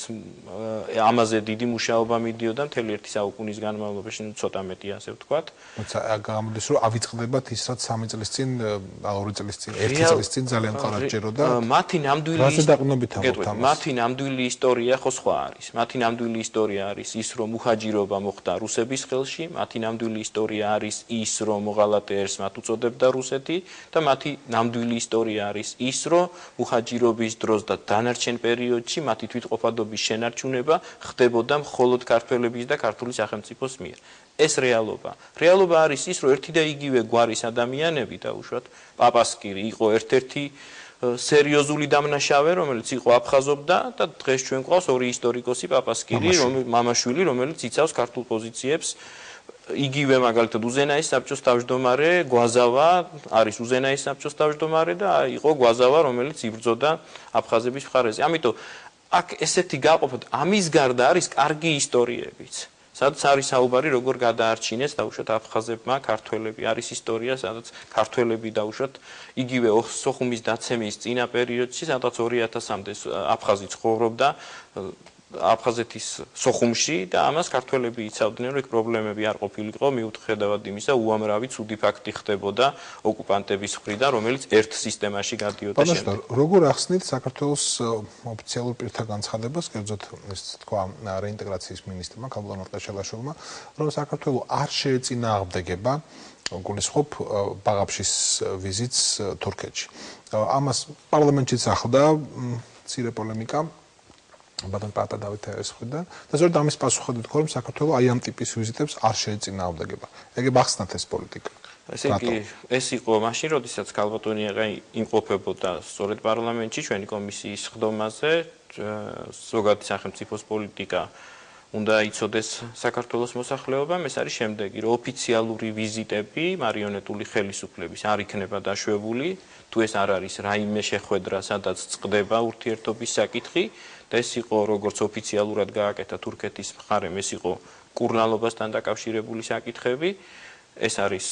ამაზე დიდი მუშაობა მიდიოდა მთელი ერთი საუკუნის განმავლობაში, ნუ ცოტა მეტი ასე ვთქვათ. თუმცა გამოდის, რომ ავიწყდებათ ის, რაც 3 წლის წინ, 2 წლის წინ, 1 წლის წინ ძალიან ყარად ჭეროდა. მათი ნამდვილი ისტორია ხო სხვა არის. მათი ნამდვილი ისტორია არის ის, რომ მუხაჯირობა მოხდა რუსების ხელში, მათი ნამდვილი ისტორია არის ის, რომ მოღალატეებს მათ უწოდებდა რუსეთი და მათი ნამდვილი ისტორია არის ის, რომ მუხაჯირობის დროს და დანარჩენ პერიოდში მათი თვითყოფადობის შენარჩუნება ხდებოდა მხოლოდ ქართველების და ქართული სახელმწიფოს მიერ. ეს რეალობა. რეალობა არის ის, რომ ერთი და იგივე გვარის ადამიანები დაუშვათ პაპასკირი იყო ერთ-ერთი სერიოზული დამნაშავე, რომელიც იყო აფხაზობდა და დღეს ჩვენ გვყავს 2 ისტორიკოსი პაპასკირი, მამაშვილი, რომელიც იცავს ქართულ პოზიციებს. იგივე მაგალითად უზენაის საბჭოს თავმჯდომარე გვაზავა არის უზენაის საბჭოს თავმჯდომარე და იყო გვაზავა, რომელიც იბრძოდა აფხაზების მხარეზე. ამიტომ აქ ესეთი გაყოფა ამის გარდა არის კარგი ისტორიებიც. სადაც არის საუბარი როგორ გადაარჩინეს დაუშვათ აფხაზებმა ქართველები. არის ისტორია, სადაც ქართველები დაუშვათ იგივე სოხუმის დაცემის წინა პერიოდში, სადაც 2000-მდე აფხაზი ცხოვრობდა აფხაზეთის სოხუმში და ამას ქართველები იცავდნენ, რომ იქ პრობლემები არ ყოფილიყო, მიუხედავად იმისა, უამრავი ცუდი ფაქტი ხდებოდა ოკუპანტების მხრიდან, რომელიც ერთ სისტემაში გადიოდა შემდეგ. როგორ ახსნით საქართველოს ოფიციალურ პირთა განცხადებას, კერძოდ ეს თქვა რეინტეგრაციის მინისტრმა ქალბატონ მარტაშელაშვილმა, რომ საქართველოს არ შეეწინააღმდეგება გულისხმობ ბაღაფშის ვიზიტს თურქეთში. ამას პარლამენტშიც ახლდა მცირე პოლემიკა ბატონ პატა დავით ერისხვიდან და ზოგადად ამის პასუხად თქვა, რომ საქართველოს აი ამ ტიპის ვიზიტებს არ შეეწინააღმდეგება. ეგ ახსნათ ეს პოლიტიკა. ესე იგი, ეს იყო მაშინ, როდესაც ქალბატონი იმყოფებოდა სწორედ პარლამენტში ჩვენი კომისიის ხდომაზე, ზოგადი სახელმწიფოს პოლიტიკა უნდა იცოდეს საქართველოს მოსახლეობამ, ეს არის შემდეგი, რომ ოფიციალური ვიზიტები მარიონეტული ხელისუფლების არ იქნება დაშვებული, თუ ეს არ არის რაიმე შეხვედრა, სადაც წყდება ურთიერთობის საკითხი და ეს იყო როგორც ოფიციალურად გააკეთა თურქეთის მხარემ, ეს იყო კურნალობასთან დაკავშირებული საკითხები, ეს არის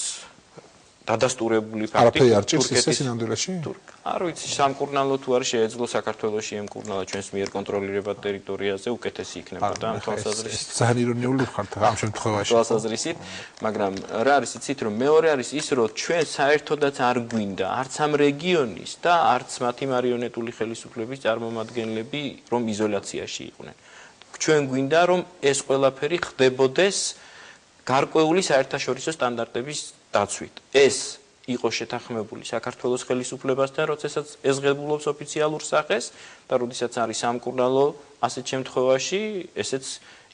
დადასტურებული ფაქტი. არაფერი არ ჭირს ისე სინამდვილეში? არ ვიცი, სამკურნალო თუ არის შეეძლო საქართველოში ემკურნალა ჩვენს მიერ კონტროლირებად ტერიტორიაზე უკეთესი იქნება და ამ თვალსაზრისით. ძალიან ირონიული ხართ ამ შემთხვევაში. თვალსაზრისით, მაგრამ რა არის იცით, რომ მეორე არის ის, რომ ჩვენ საერთოდაც არ გვინდა არც ამ რეგიონის და არც მათი მარიონეტული ხელისუფლების წარმომადგენლები რომ იზოლაციაში იყვნენ. ჩვენ გვინდა რომ ეს ყველაფერი ხდებოდეს გარკვეული საერთაშორისო სტანდარტების დაცვით. ეს იყო შეთანხმებული საქართველოს ხელისუფლებასთან, როდესაც ეზღებულობს ოფიციალურ სახეს და როდესაც არის სამკურნალო ასეთ შემთხვევაში, ესეც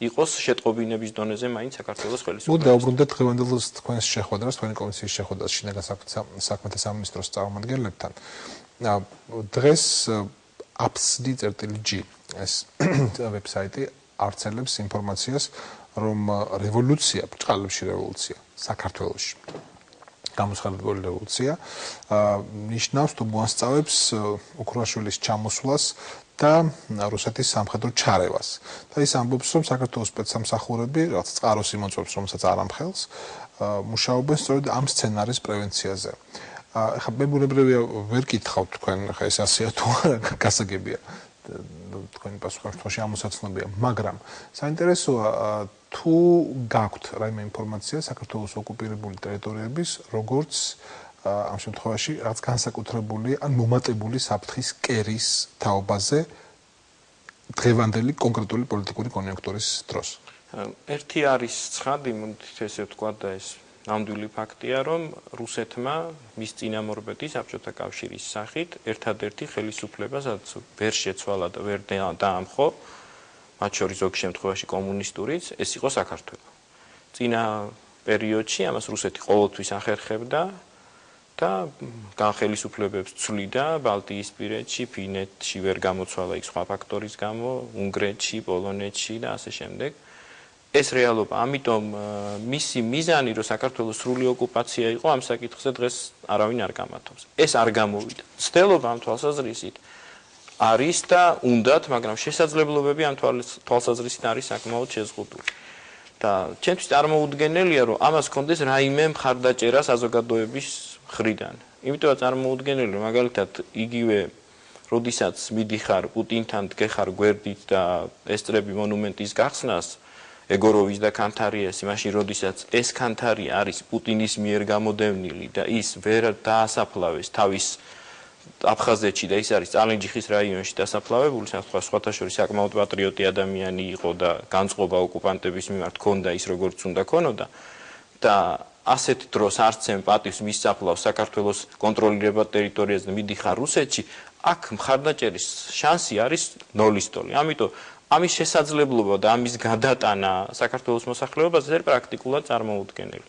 იყოს შეტყობინების დონეზე მაინც საქართველოს ხელისუფლებას. ნუ დაუბრუნდეთ დღევანდელ თქვენს შეხვედრას, თქვენი კომისიის შეხვედრას შინაგან საქმეთა სამინისტროს წარმომადგენლებთან. დღეს apsdi.g ეს ვებსაიტი არცელებს ინფორმაციას, რომ რევოლუცია, ბრჭყალებში რევოლუცია საქართველოში გამოცხადებული რევოლუცია ნიშნავს თუ მოასწავებს უქროაშვილის ჩამოსვლას და რუსეთის სამხედრო ჩარევას. და ის ამბობს, რომ საქართველოს სპეცსამსახურები, რაც წყაროს იმოწმებს, რომელსაც არ ამხელს, მუშაობენ სწორედ ამ სცენარის პრევენციაზე. ეხლა მე ბუნებრივია ვერ გითხავთ თქვენ, ხა ეს ასეა თუ არა, გასაგებია. თქვენი პასუხისმგებლობა ამოსაცნობია, მაგრამ საინტერესოა თუ გაქვთ რაიმე ინფორმაცია საქართველოს ოკუპირებული ტერიტორიების როგორც ამ შემთხვევაში რაც განსაკუთრებული ან მომატებული საფრთხის კერის თაობაზე დღევანდელი კონკრეტული პოლიტიკური კონიუნქტურის დროს. ერთი არის ცხადი, მოდით ესე ვთქვა და ეს ნამდვილი ფაქტია, რომ რუსეთმა მის წინამორბედი საბჭოთა კავშირის სახით ერთადერთი ხელისუფლება, სადაც ვერ შეცვალა და ვერ დაამხო, მათ შორის ზოგ შემთხვევაში კომუნისტურიც, ეს იყო საქართველო. წინა პერიოდში ამას რუსეთი ყოველთვის ახერხებდა და განხელისუფლებებს ცვლიდა ბალტიისპირეთში, ფინეთში ვერ გამოცვალა იქ სხვა ფაქტორის გამო, უნგრეთში, პოლონეთში და ასე შემდეგ. ეს რეალობა, ამიტომ მისი მიზანი, რომ საქართველოს სრული ოკუპაცია იყო, ამ საკითხზე დღეს არავინ არ გამართობს. ეს არ გამოვიდა. ცდელობა ამ თვალსაზრისით არის და უნდათ, მაგრამ შესაძლებლობები ამ თვალსაზრისით არის საკმაოდ შეზღუდული. და ჩემთვის წარმოუდგენელია, რომ ამას კონდეს რაიმე მხარდაჭერა საზოგადოების მხრიდან. იმიტომაც წარმოუდგენელი, რომ მაგალითად იგივე როდესაც მიდიხარ პუტინთან დგეხარ გვერდით და ესწრები მონუმენტის გახსნას, ეგოროვის და კანთარიას, მაშინ როდესაც ეს კანთარი არის პუტინის მიერ გამოდევნილი და ის ვერ დაასაფლავეს თავის აფხაზეთში და ის არის წალენჯიხის რაიონში დასაფლავებული, სხვათა შორის საკმაოდ პატრიოტი ადამიანი იყო და განწყობა ოკუპანტების მიმართ ჰქონდა ის როგორც უნდა ქონოდა და ასეთ დროს არც ემპათიის მისწაფლავს საქართველოს კონტროლირებად ტერიტორიაზე მიდიხარ რუსეთში, აქ მხარდაჭერის შანსი არის ნოლის ტოლი. ამიტომ ამის შესაძლებლობა და ამის გადატანა საქართველოს მოსახლეობაზე არის პრაქტიკულად წარმოუდგენელი.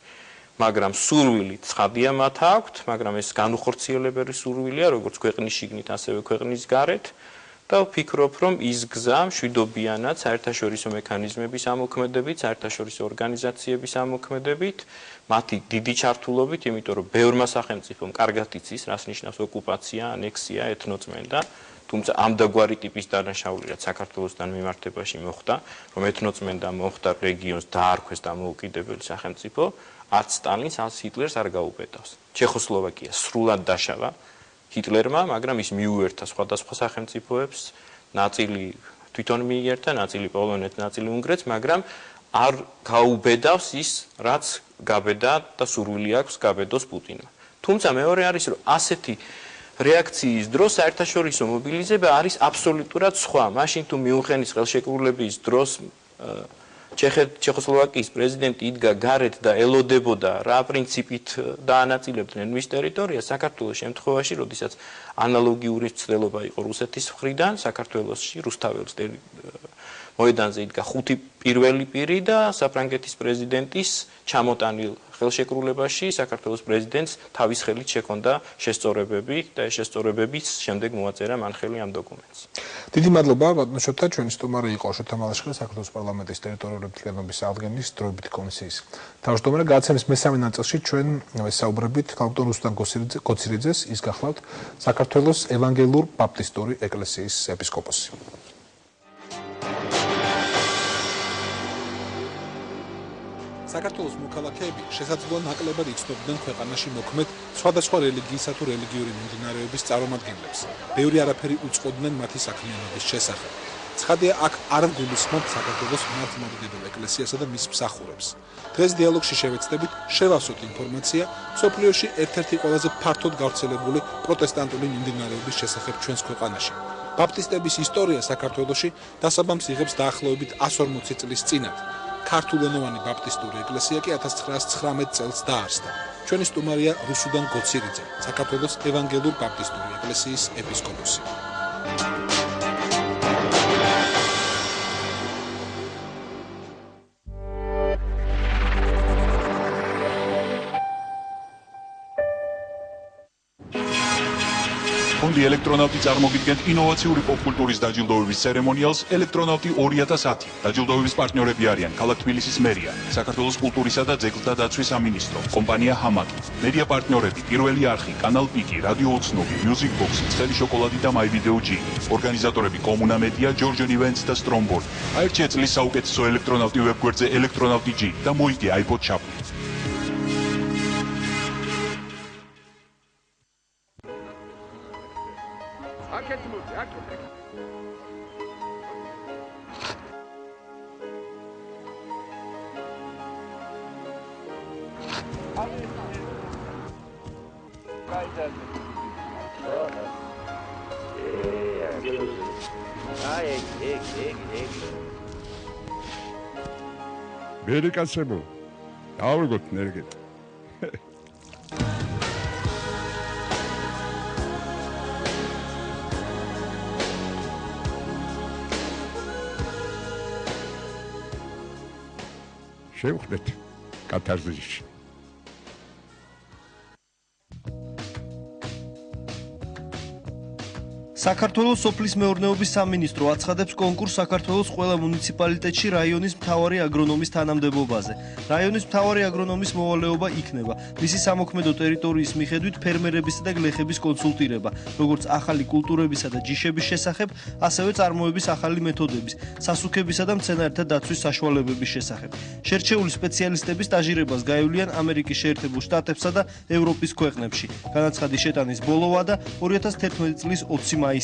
მაგრამ სურვილი ცხადია მათ აქვთ, მაგრამ ეს განუხორციელებელი სურვილია, როგორც ქვეყნის შიგნით, ასევე ქვეყნის გარეთ და ვფიქრობ, რომ ის გზა მშვიდობიანად საერთაშორისო მექანიზმების ამოქმედებით, საერთაშორისო ორგანიზაციების ამოქმედებით, მათი დიდი ჩართულობით, იმიტომ რომ ბევრმა სახელმწიფომ კარგად იცის, რას ნიშნავს ოკუპაცია, ანექსია, ეთნოწმენდა, თუმცა ამდაგვარი ტიპის დანაშაული, რაც საქართველოსთან მიმართებაში მოხდა, რომ ეთნოწმენდა მოხდა რეგიონს დაარქვეს დამოუკიდებელი სახელმწიფო, არც სტალინს, არც ჰიტლერს არ გაუბედავს. ჩეხოსლოვაკია სრულად დაშავა ჰიტლერმა, მაგრამ ის მიუერთა სხვადასხვა სახელმწიფოებს, ნაწილი თვითონ მიიერთა, ნაწილი პოლონეთს, ნაწილი უნგრეთს, მაგრამ არ გაუბედავს ის, რაც გაბედა და სურვილი აქვს გაბედოს პუტინმა. თუმცა მეორე არის, რომ ასეთი რეაქციის დროს საერთაშორისო მობილიზება არის აბსოლუტურად სხვა. მაშინ თუ მიუნხენის ხელშეკრულების დროს ჩეხოსლოვაკიის პრეზიდენტი იდგა გარეთ და ელოდებოდა რა პრინციპით დაანაწილებდნენ მის ტერიტორიას, საქართველოს შემთხვევაში, როდესაც ანალოგიური ცდელობა იყო რუსეთის მხრიდან, საქართველოსში რუსთაველის მოედანზე იდგა 5 პირველი პირი და საფრანგეთის პრეზიდენტის ჩამოტანილ ხელშეკრულებაში საქართველოს პრეზიდენტს თავის ხელით შექონდა შესწორებები და ეს შესწორებების შემდეგ მოაწერა მან ხელი ამ დოკუმენტს. დიდი მადლობა ბატონო შოთა, ჩვენი სტუმარი იყო შოთა მალაშხელი, საქართველოს პარლამენტის ტერიტორიული ურთიერთობების აღდგენის დროებითი კომისიის თავმჯდომარე. გადაცემის მესამე ნაწილში ჩვენ ვესაუბრებით კალბტონ რუსტან კოცირიძეს, ის გახლავთ საქართველოს ევანგელურ ბაპტისტური ეკლესიის ეპისკოპოსი. საქართველოს მოქალაქეები შესაძლოა ნაკლებად იცნობდნენ ქვეყანაში მოქმედ სხვადასხვა რელიგიისა თუ რელიგიური მიმდინარეობების წარმომადგენლებს. ბევრი არაფერი უწყოდნენ მათი საქმიანობის შესახებ. ცხადია, აქ არ გულისხმობთ საქართველოს მართლმადიდებელ ეკლესიასა და მის მსახურებს. დღეს დიალოგში შევეცდებით შევავსოთ ინფორმაცია მსოფლიოში ერთ-ერთი ყველაზე ფართოდ გავრცელებული პროტესტანტული მიმდინარეობის შესახებ ჩვენს ქვეყანაში. ბაპტისტების ისტორია საქართველოში დასაბამს იღებს დაახლოებით 140 წლის წინათ. ქართულენოვანი ბაპტისტური ეკლესია კი 1919 წელს დაარსდა. ჩვენი სტუმარია რუსუდან კოცირიძე, საქართველოს ევანგელურ ბაპტისტური ეკლესიის ეპისკოპოსი. ფონდი ელექტრონავტი წარმოგიდგენთ ინოვაციური პოპკულტურის დაჯილდოების ცერემონიალს ელექტრონავტი 2010. დაჯილდოების პარტნიორები არიან ქალაქ თბილისის მერია, საქართველოს კულტურისა და ძეგლთა დაცვის სამინისტრო, კომპანია ჰამაკი. მედია პარტნიორები: პირველი არხი, კანალ პიკი, რადიო უცნობი, Music Box, ცხელი შოკოლადი და My Video G. ორგანიზატორები: კომუნა მედია, Georgian Events და Strongboard. აირჩიეთ წლის საუკეთესო ელექტრონავტი ვებგვერდზე ელექტრონავტი G და მოიგე iPod Shuffle. Berikasemu. Avrugot nergit. შევხვდეთ კათარზისში. საქართველოს სოფლის მეურნეობის სამინისტრო აცხადებს კონკურსს საქართველოს ყველა მუნიციპალიტეტში რაიონის მთავარი აგრონომის თანამდებობაზე. რაიონის მთავარი აგრონომის მოვალეობა იქნება მისი სამოქმედო ტერიტორიის მიხედვით ფერმერებისა და გლეხების კონსულტირება, როგორც ახალი კულტურებისა და ჯიშების შესახებ, ასევე წარმოების ახალი მეთოდების, სასუქებისა და მცენარეთა დაცვის საშუალებების შესახებ. შერჩეული სპეციალისტები სტაჟირებას გაევლიან ამერიკის შეერთებულ შტატებსა და ევროპის ქვეყნებში. განაცხადის შეტანის ბოლოა და 2011 წლის 20 მაისია.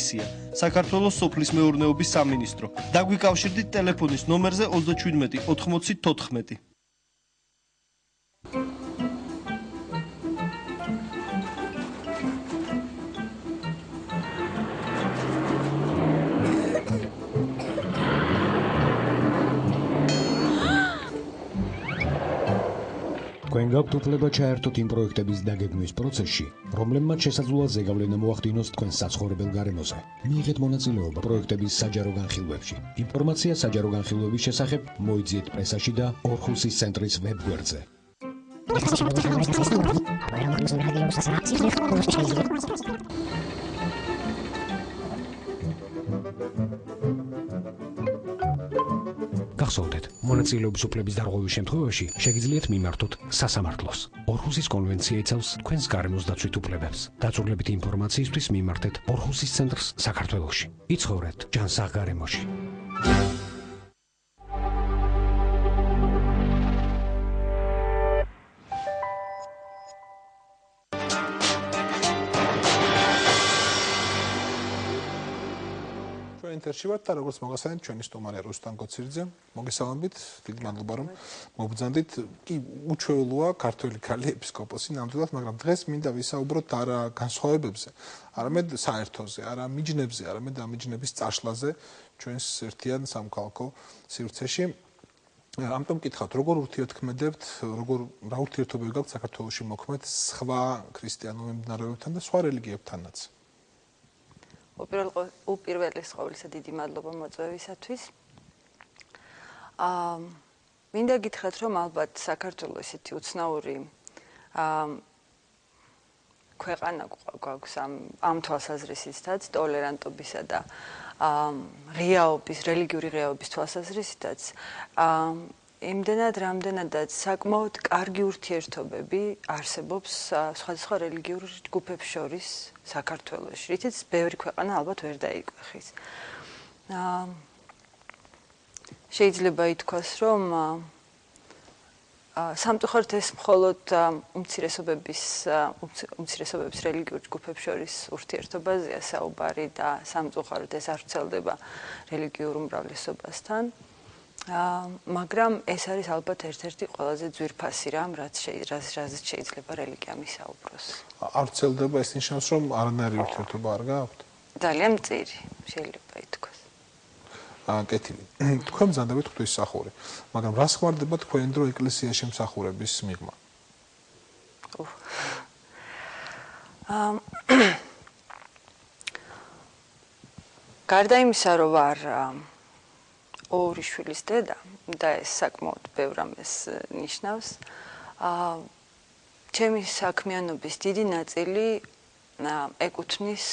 საქართველოს სოფლის მეურნეობის სამინისტრო. დაგვიკავშირდით ტელეფონის ნომერზე 37 80 14. თქვენ გაქვთ უფლება ჩაერთოთ იმ პროექტების დაგეგმვის პროცესში, რომლებმაც შესაძლოა ზეგავლენა მოახდინოს თქვენს საცხოვრებელ გარემოზე. მიიღეთ მონაწილეობა პროექტების საჯარო განხილვებში. ინფორმაცია საჯარო განხილვების შესახებ მოიძიეთ პრესაში და ორხუსის ცენტრის ვებგვერდზე. გახსოვდეთ, მონაწილეობის უფლების დარღვევის შემთხვევაში შეგიძლიათ მიმართოთ სასამართლოს. ორხუსის კონვენცია იცავს თქვენს გარემოს დაცვით უფლებებს. დაწვრილებითი ინფორმაციისთვის მიმართეთ ორხუსის ცენტრს საქართველოში. იცხოვრეთ ჯანსაღ გარემოში. ეთერში ვართ და როგორც მოგესალმებით ჩვენი სტუმარია რუსტან კოცირიძე. მოგესალმებით, დიდი მადლობა რომ მოგბრძანდით. კი, უჩვეულოა ქართველი ქალი ეპისკოპოსი ნამდვილად, მაგრამ დღეს მინდა ვისაუბროთ არა განსხვავებებზე, არამედ საერთოზე, არა მიჯნებზე, არამედ ამ მიჯნების წაშლაზე ჩვენს ერთიან სამოქალაქო სივრცეში. ამიტომ მკითხავთ, როგორ ურთიერთქმედებთ, რა ურთიერთობები გაქვთ საქართველოში მოქმედ სხვა ქრისტიანულ მიმდინარეობებთან და სხვა რელიგიებთანაც? უპირველეს ყოვლისა დიდი მადლობა მოწვევისათვის. მინდა გითხრათ, რომ ალბათ საქართველოს ესეთი უცნაური ქვეყანა გვაქვს ამ თვალსაზრისითაც, ტოლერანტობისა და რელიგიური ღიაობის თვალსაზრისითაც, იმდენად, რამდენადაც საკმაოდ კარგი ურთიერთობები არსებობს სხვადასხვა რელიგიურ ჯგუფებს შორის საქართველოში, რითიც ბევრი ქვეყანა ალბათ ვერ დაიკვეხის. შეიძლება ითქვას, რომ სამწუხაროდ ეს მხოლოდ უმცირესობების რელიგიურ ჯგუფებს შორის ურთიერთობაზეა საუბარი და სამწუხაროდ ეს არ ვრცელდება რელიგიურ უმრავლესობასთან. მაგრამ ეს არის ალბათ ერთ-ერთი ყველაზე ძვირფასი რამ, რაზეც შეიძლება რელიგია მისაუბროს. არ ვრცელდება, ეს ნიშნავს, რომ არანაირი ურთიერთობა არ გააქვთ? ძალიან მწირი, შეიძლება ითქვას. კეთილი. თქვენ ბრძანდებით ღვთისმსახური, მაგრამ რა ხმარდება თქვენ დრო ეკლესიაში მსახურების მიღმა? გარდა იმისა, რომ ვარ ორი შვილის დედა და ეს საკმაოდ ბევრ ამას ნიშნავს, ჩემი საქმიანობის დიდი ნაწილი ეკუთვნის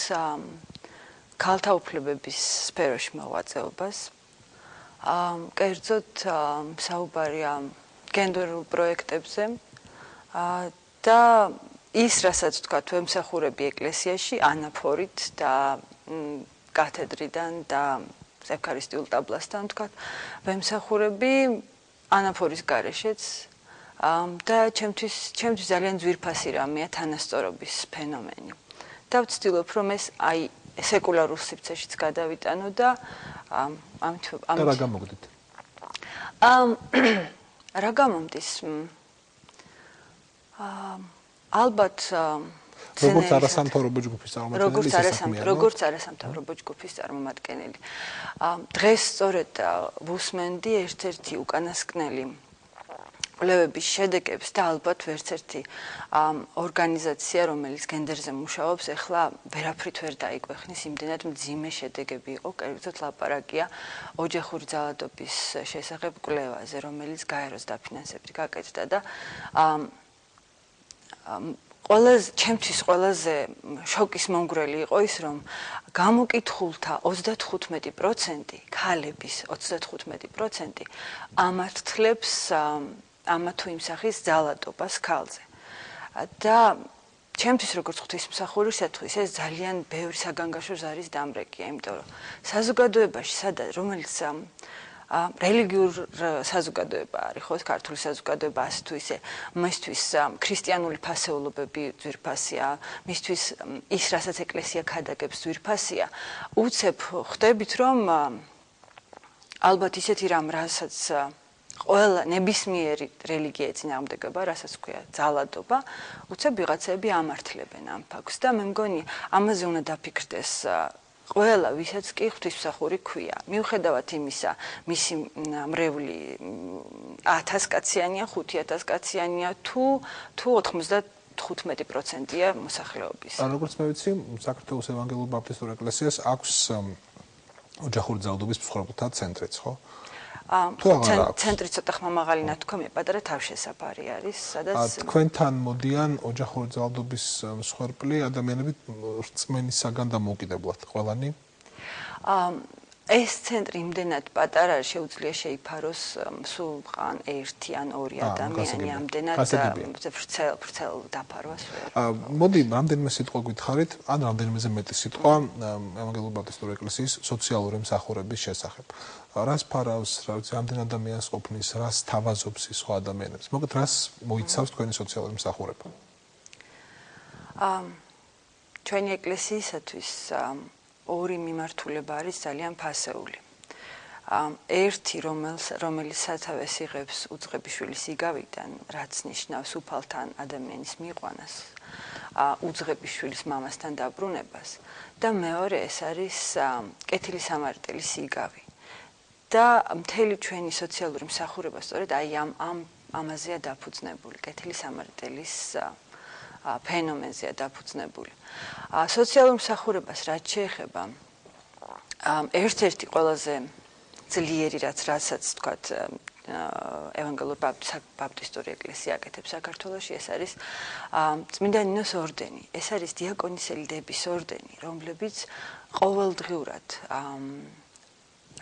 ქალთა უფლებების სფეროში მოღვაწეობას. კერძოდ საუბარია გენდერულ პროექტებზე და ის, რასაც ვთქვათ, ვემსახურები ეკლესიაში ანაფორით და კათედრიდან და ევქარისტიულ ტაბლასთან ვთქვათ, ვემსახურები ანაფორის გარეშეც და ჩემთვის ძალიან ძვირფასი რამეა თანასწორობის ფენომენი. და ვცდილობ, რომ ეს სეკულარულ სივრცეშიც გადავიტანო და რა გამოგდით? რა გამომდის? ალბათ როგორც არასამთავრობო ჯგუფის წარმომადგენელი, როგორც არასამთავრობო ჯგუფის წარმომადგენელი. დღეს სწორედ ვუსმენდი ერთ-ერთი უკანასკნელი კვლევების შედეგებს და ალბათ ვერცერთი ორგანიზაცია, რომელიც გენდერზე მუშაობს, ეხლა ვერაფრით ვერ დაიკვეხნის, იმდენად მძიმე შედეგები იყო, კერძოდ ლაპარაკია ოჯახური ძალადობის შესახებ კვლევაზე, რომელიც გაეროს დაფინანსებით გაკეთდა და ჩემთვის ყველაზე შოკის მომგვრელი იყო ის, რომ გამოკითხულთა 35% ქალების 35% ამართლებს ამა თუ იმ სახის ძალადობას ქალზე. და ჩემთვის როგორც ღვთისმსახურისათვის ეს ძალიან ბევრი საგანგაშო ზარის დამრეკია, იმიტომ რომ საზოგადოებაში რომელიც რელიგიურ საზოგადოება არის, ხო, ქართული საზოგადოება ასე თუ ისე, მისთვის ქრისტიანული ფასეულობები ძვირფასია, მისთვის ის, რასაც ეკლესია ქადაგებს, ძვირფასია, უცებ ხვდებით, რომ ალბათ ისეთი რამ, რასაც ყველა ნებისმიერი რელიგია ეწინააღმდეგება, რასაც ქვია ძალადობა, უცებ ვიღაცები ამართლებენ ამ ფაქტს და მე მგონი ამაზე უნდა დაფიქრდეს ყველა, ვისაც კი ღვთისმსახური ქვია. მიუხედავად იმისა, მისი მრევლი 1000 კაციანია, 5000 კაციანია თუ 95%-ია მოსახლეობის. როგორც მე ვიცი, საქართველოს ევანგელურ ბაპტისტურ ეკლესიას აქვს ოჯახური ძალადობის მსხვერპლთა ცენტრიც, ხო? ცენტრი ცოტა ხმამაღალი ნათქვამია, პატარა თავშესაფარი არის, სადაც თქვენთან მოდიან ოჯახური ძალადობის მსხვერპლი ადამიანები რწმენისაგან დამოუკიდებლად ყველანი? ეს ცენტრი იმდენად პატარა, შეუძლია შეიფაროს სულ ან ერთი ან ორი ადამიანი ამდენად ვრცელ დაფარვას. მოდი, რამდენიმე სიტყვა გითხარით, ან რამდენიმეზე მეტი სიტყვა ევანგელური ბაპტისტური ეკლესიის სოციალური მსახურების შესახებ. რას ფარავს, რამდენ ადამიანს ყოფნის, რას თავაზობს ის სხვა ადამიანებს? მოკლედ, რას მოიცავს თქვენი სოციალური მსახურება? ჩვენი ეკლესიისათვის ორი მიმართულება არის ძალიან ფასეული. ერთი, რომელიც სათავეს იღებს უძღებიშვილის იგავიდან, რაც ნიშნავს უფალთან ადამიანის მიყვანას, უძღებიშვილის მამასთან დაბრუნებას და მეორე ეს არის კეთილი სამართლის იგავი. და მთელი ჩვენი სოციალური მსახურება სწორედ ამაზეა დაფუძნებული, კეთილი სამართლის ფენომენზეა დაფუძნებული. სოციალურ მსახურებას რაც შეეხება, ერთ-ერთი ყველაზე ძლიერი რასაც ვთქვათ, ევანგელურ ბაპტისტური ეკლესია აკეთებს საქართველოში, ეს არის წმინდა ნინოს ორდენი, ეს არის დიაკონისელი დების ორდენი, რომლებიც ყოველდღიურად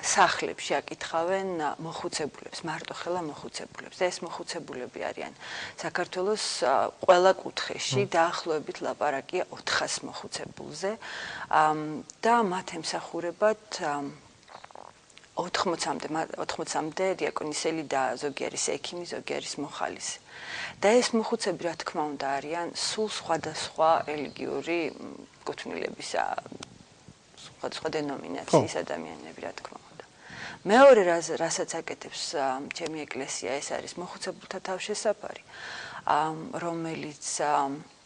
სახლებში აკითხავენ მოხუცებულებს, მარტოხელა მოხუცებულებს. და ეს მოხუცებულები არიან საქართველოს ყველა კუთხეში, დაახლოებით ლაპარაკია 400 მოხუცებულზე და მათ ემსახურებათ 80-მდე დიაკონისელი და ზოგი არის ექიმი, ზოგი არის მოხალისი. და ეს მოხუცები, რა თქმა უნდა, არიან სულ სხვადასხვა რელიგიური კუთვნილების სხვადასხვა დენომინაციის ადამიანები, რა თქმა უნდა. მეორე რასაც აკეთებს ჩემი ეკლესია, ეს არის მოხუცებულთა თავშესაფარი, რომელიც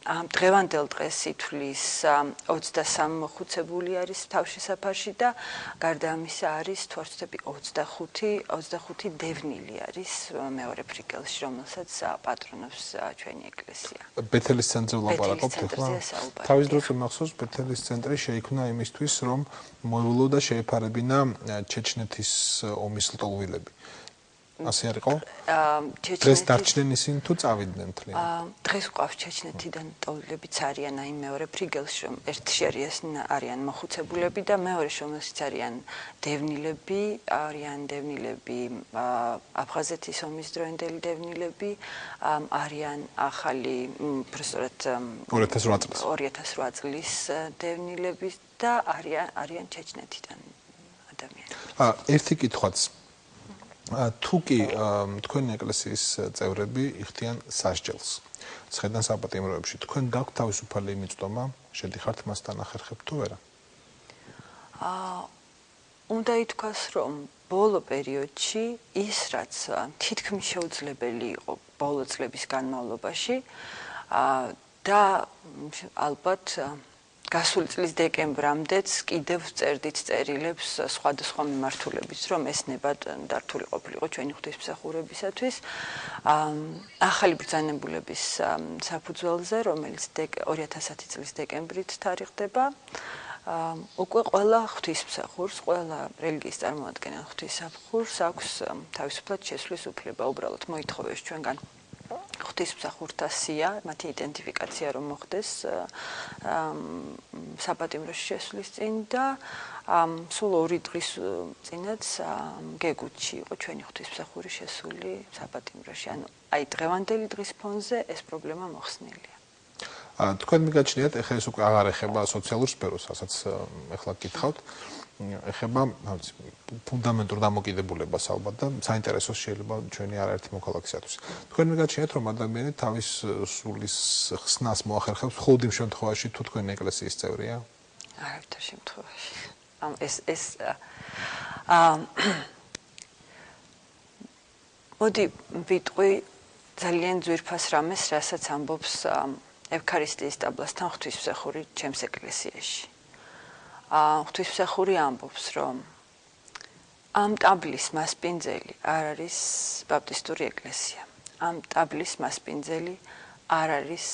დღევანდელ დღეს ითვლის 23 მოხუცებული არის თავშესაფარში და გარდა ამისა არის თუ არ ვცდები 25 დევნილი არის მეორე ფრიგელში, რომელსაც პატრონობს ჩვენი ეკლესია. ბეთელის ცენტრზე ვლაპარაკობთ ახლა. თავის დროზე მახსოვს ბეთელის ცენტრი შეიქმნა იმისთვის, რომ მოევლო და შეეფარებინა ჩეჩნეთის ომის ლტოლვილები. ასე არისო? დღეს დარჩნენ ისინი თუ წავიდნენ თლიანად? დღეს უყავს ჩეჩნეთიდან ლტოლვილებიც არიან, აი მეორე ფრიგელში, რომ ერთში არიან მოხუცებულები და მეორეში, რომელშიც არიან დევნილები, აფხაზეთის ომის დროინდელი დევნილები, არიან ახალი, უბრალოდ 2008 წლის დევნილები და არიან ჩეჩნეთიდან ადამიანები. ერთი კითხვაც თუ კი თქვენი ეკლესიის წევრები იხდიან სასჯელს ცხედან საპატიმროებში, თქვენ გაქვთ თავისუფალი მიწვდომა, შედიხართ მასთან ახერხებთ თუ არა? უნდა ითქვას, რომ ბოლო პერიოდში ის, რაც თითქმის შეუძლებელი იყო ბოლო წლების განმავლობაში და ალბათ გასული წლის დეკემბრამდეც კიდევ წერდით წერილებს სხვადასხვა მიმართულებით, რომ ეს ნებად დართული ყოფილიყო ჩვენი ღვთისმსახურებისათვის. ახალი ბრძანებულების საფუძველზე, რომელიც 2010 წლის დეკემბრით თარიღდება, უკვე ყველა ღვთისმსახურს, ყველა რელიგიის წარმომადგენელ ღვთისმსახურს აქვს თავისუფლად შესვლის უფლება, უბრალოდ მოითხოვეს ჩვენგან ღვთისმსახურთა სია, მათი იდენტიფიკაცია რომ მოხდეს საპატიმროში შესვლის წინ და სულ 2 დღის წინაც გეგუთში იყო ჩვენი ღვთისმსახური შესული საპატიმროში. ანუ აი დღევანდელი დღის ფონზე ეს პრობლემა მოხსნილია. თქვენ მიგაჩნიათ, ეხლა ეს უკვე აღარ ეხება სოციალურ სფეროს, რასაც ეხლა გითხავთ, ეხება ფუნდამენტურ დამოკიდებულებას ალბათ და საინტერესოს შეიძლება ჩვენი არაერთი მოქალაქისათვის. თქვენ მიგაჩნიათ, რომ ადამიანი თავის სულის ხსნას მოახერხებს მხოლოდ იმ შემთხვევაში, თუ თქვენი ეკლესიის წევრია? არავითარ შემთხვევაში. მოდი ვიტყვი ძალიან ძვირფას რამეს, რასაც ამბობს ევქარისტიის ტაბლასთან ღვთისმსახური ჩემს ეკლესიაში. ღვთისმსახური ამბობს, რომ ამ ტაბლის მასპინძელი არ არის ბაპტისტური ეკლესია. ამ ტაბლის მასპინძელი არ არის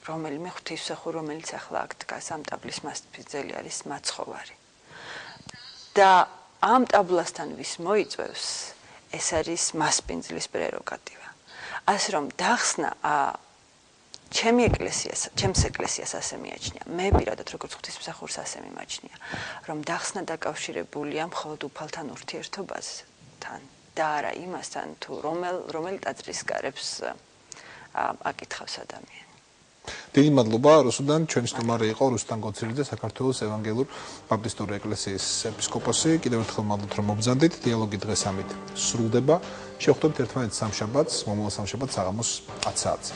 რომელიმე ღვთისმსახური, რომელიც ახლა აქ დგას. ამ ტაბლის მასპინძელი არის მაცხოვარი. და ამ ტაბლასთან ვის მოიწვევს, ეს არის მასპინძლის პრეროგატივა. ასე რომ დახსნა ჩემს ეკლესიას ასე მიაჩნია. მე პირადად როგორც ღვთისმსახურს ასე მიმაჩნია, რომ დახსნა დაკავშირებულია მხოლოდ უფალთან ურთიერთობასთან და არა იმასთან, თუ რომელ ტაძრის გარებს აკითხავს ადამიანი. დიდი მადლობა რუსუდან, ჩვენი სტუმარი იყო რუსუდან გოცირიძე, საქართველოს ევანგელურ ბაპტისტური ეკლესიის ეპისკოპოსი. კიდევ ერთხელ მადლობთ, რომ მობრძანდით. დიალოგი დღეს ამით სრულდება. შევხვდებით ერთმანეთს სამშაბათს, მომავალ სამშაბათს საღამოს 10 საათზე.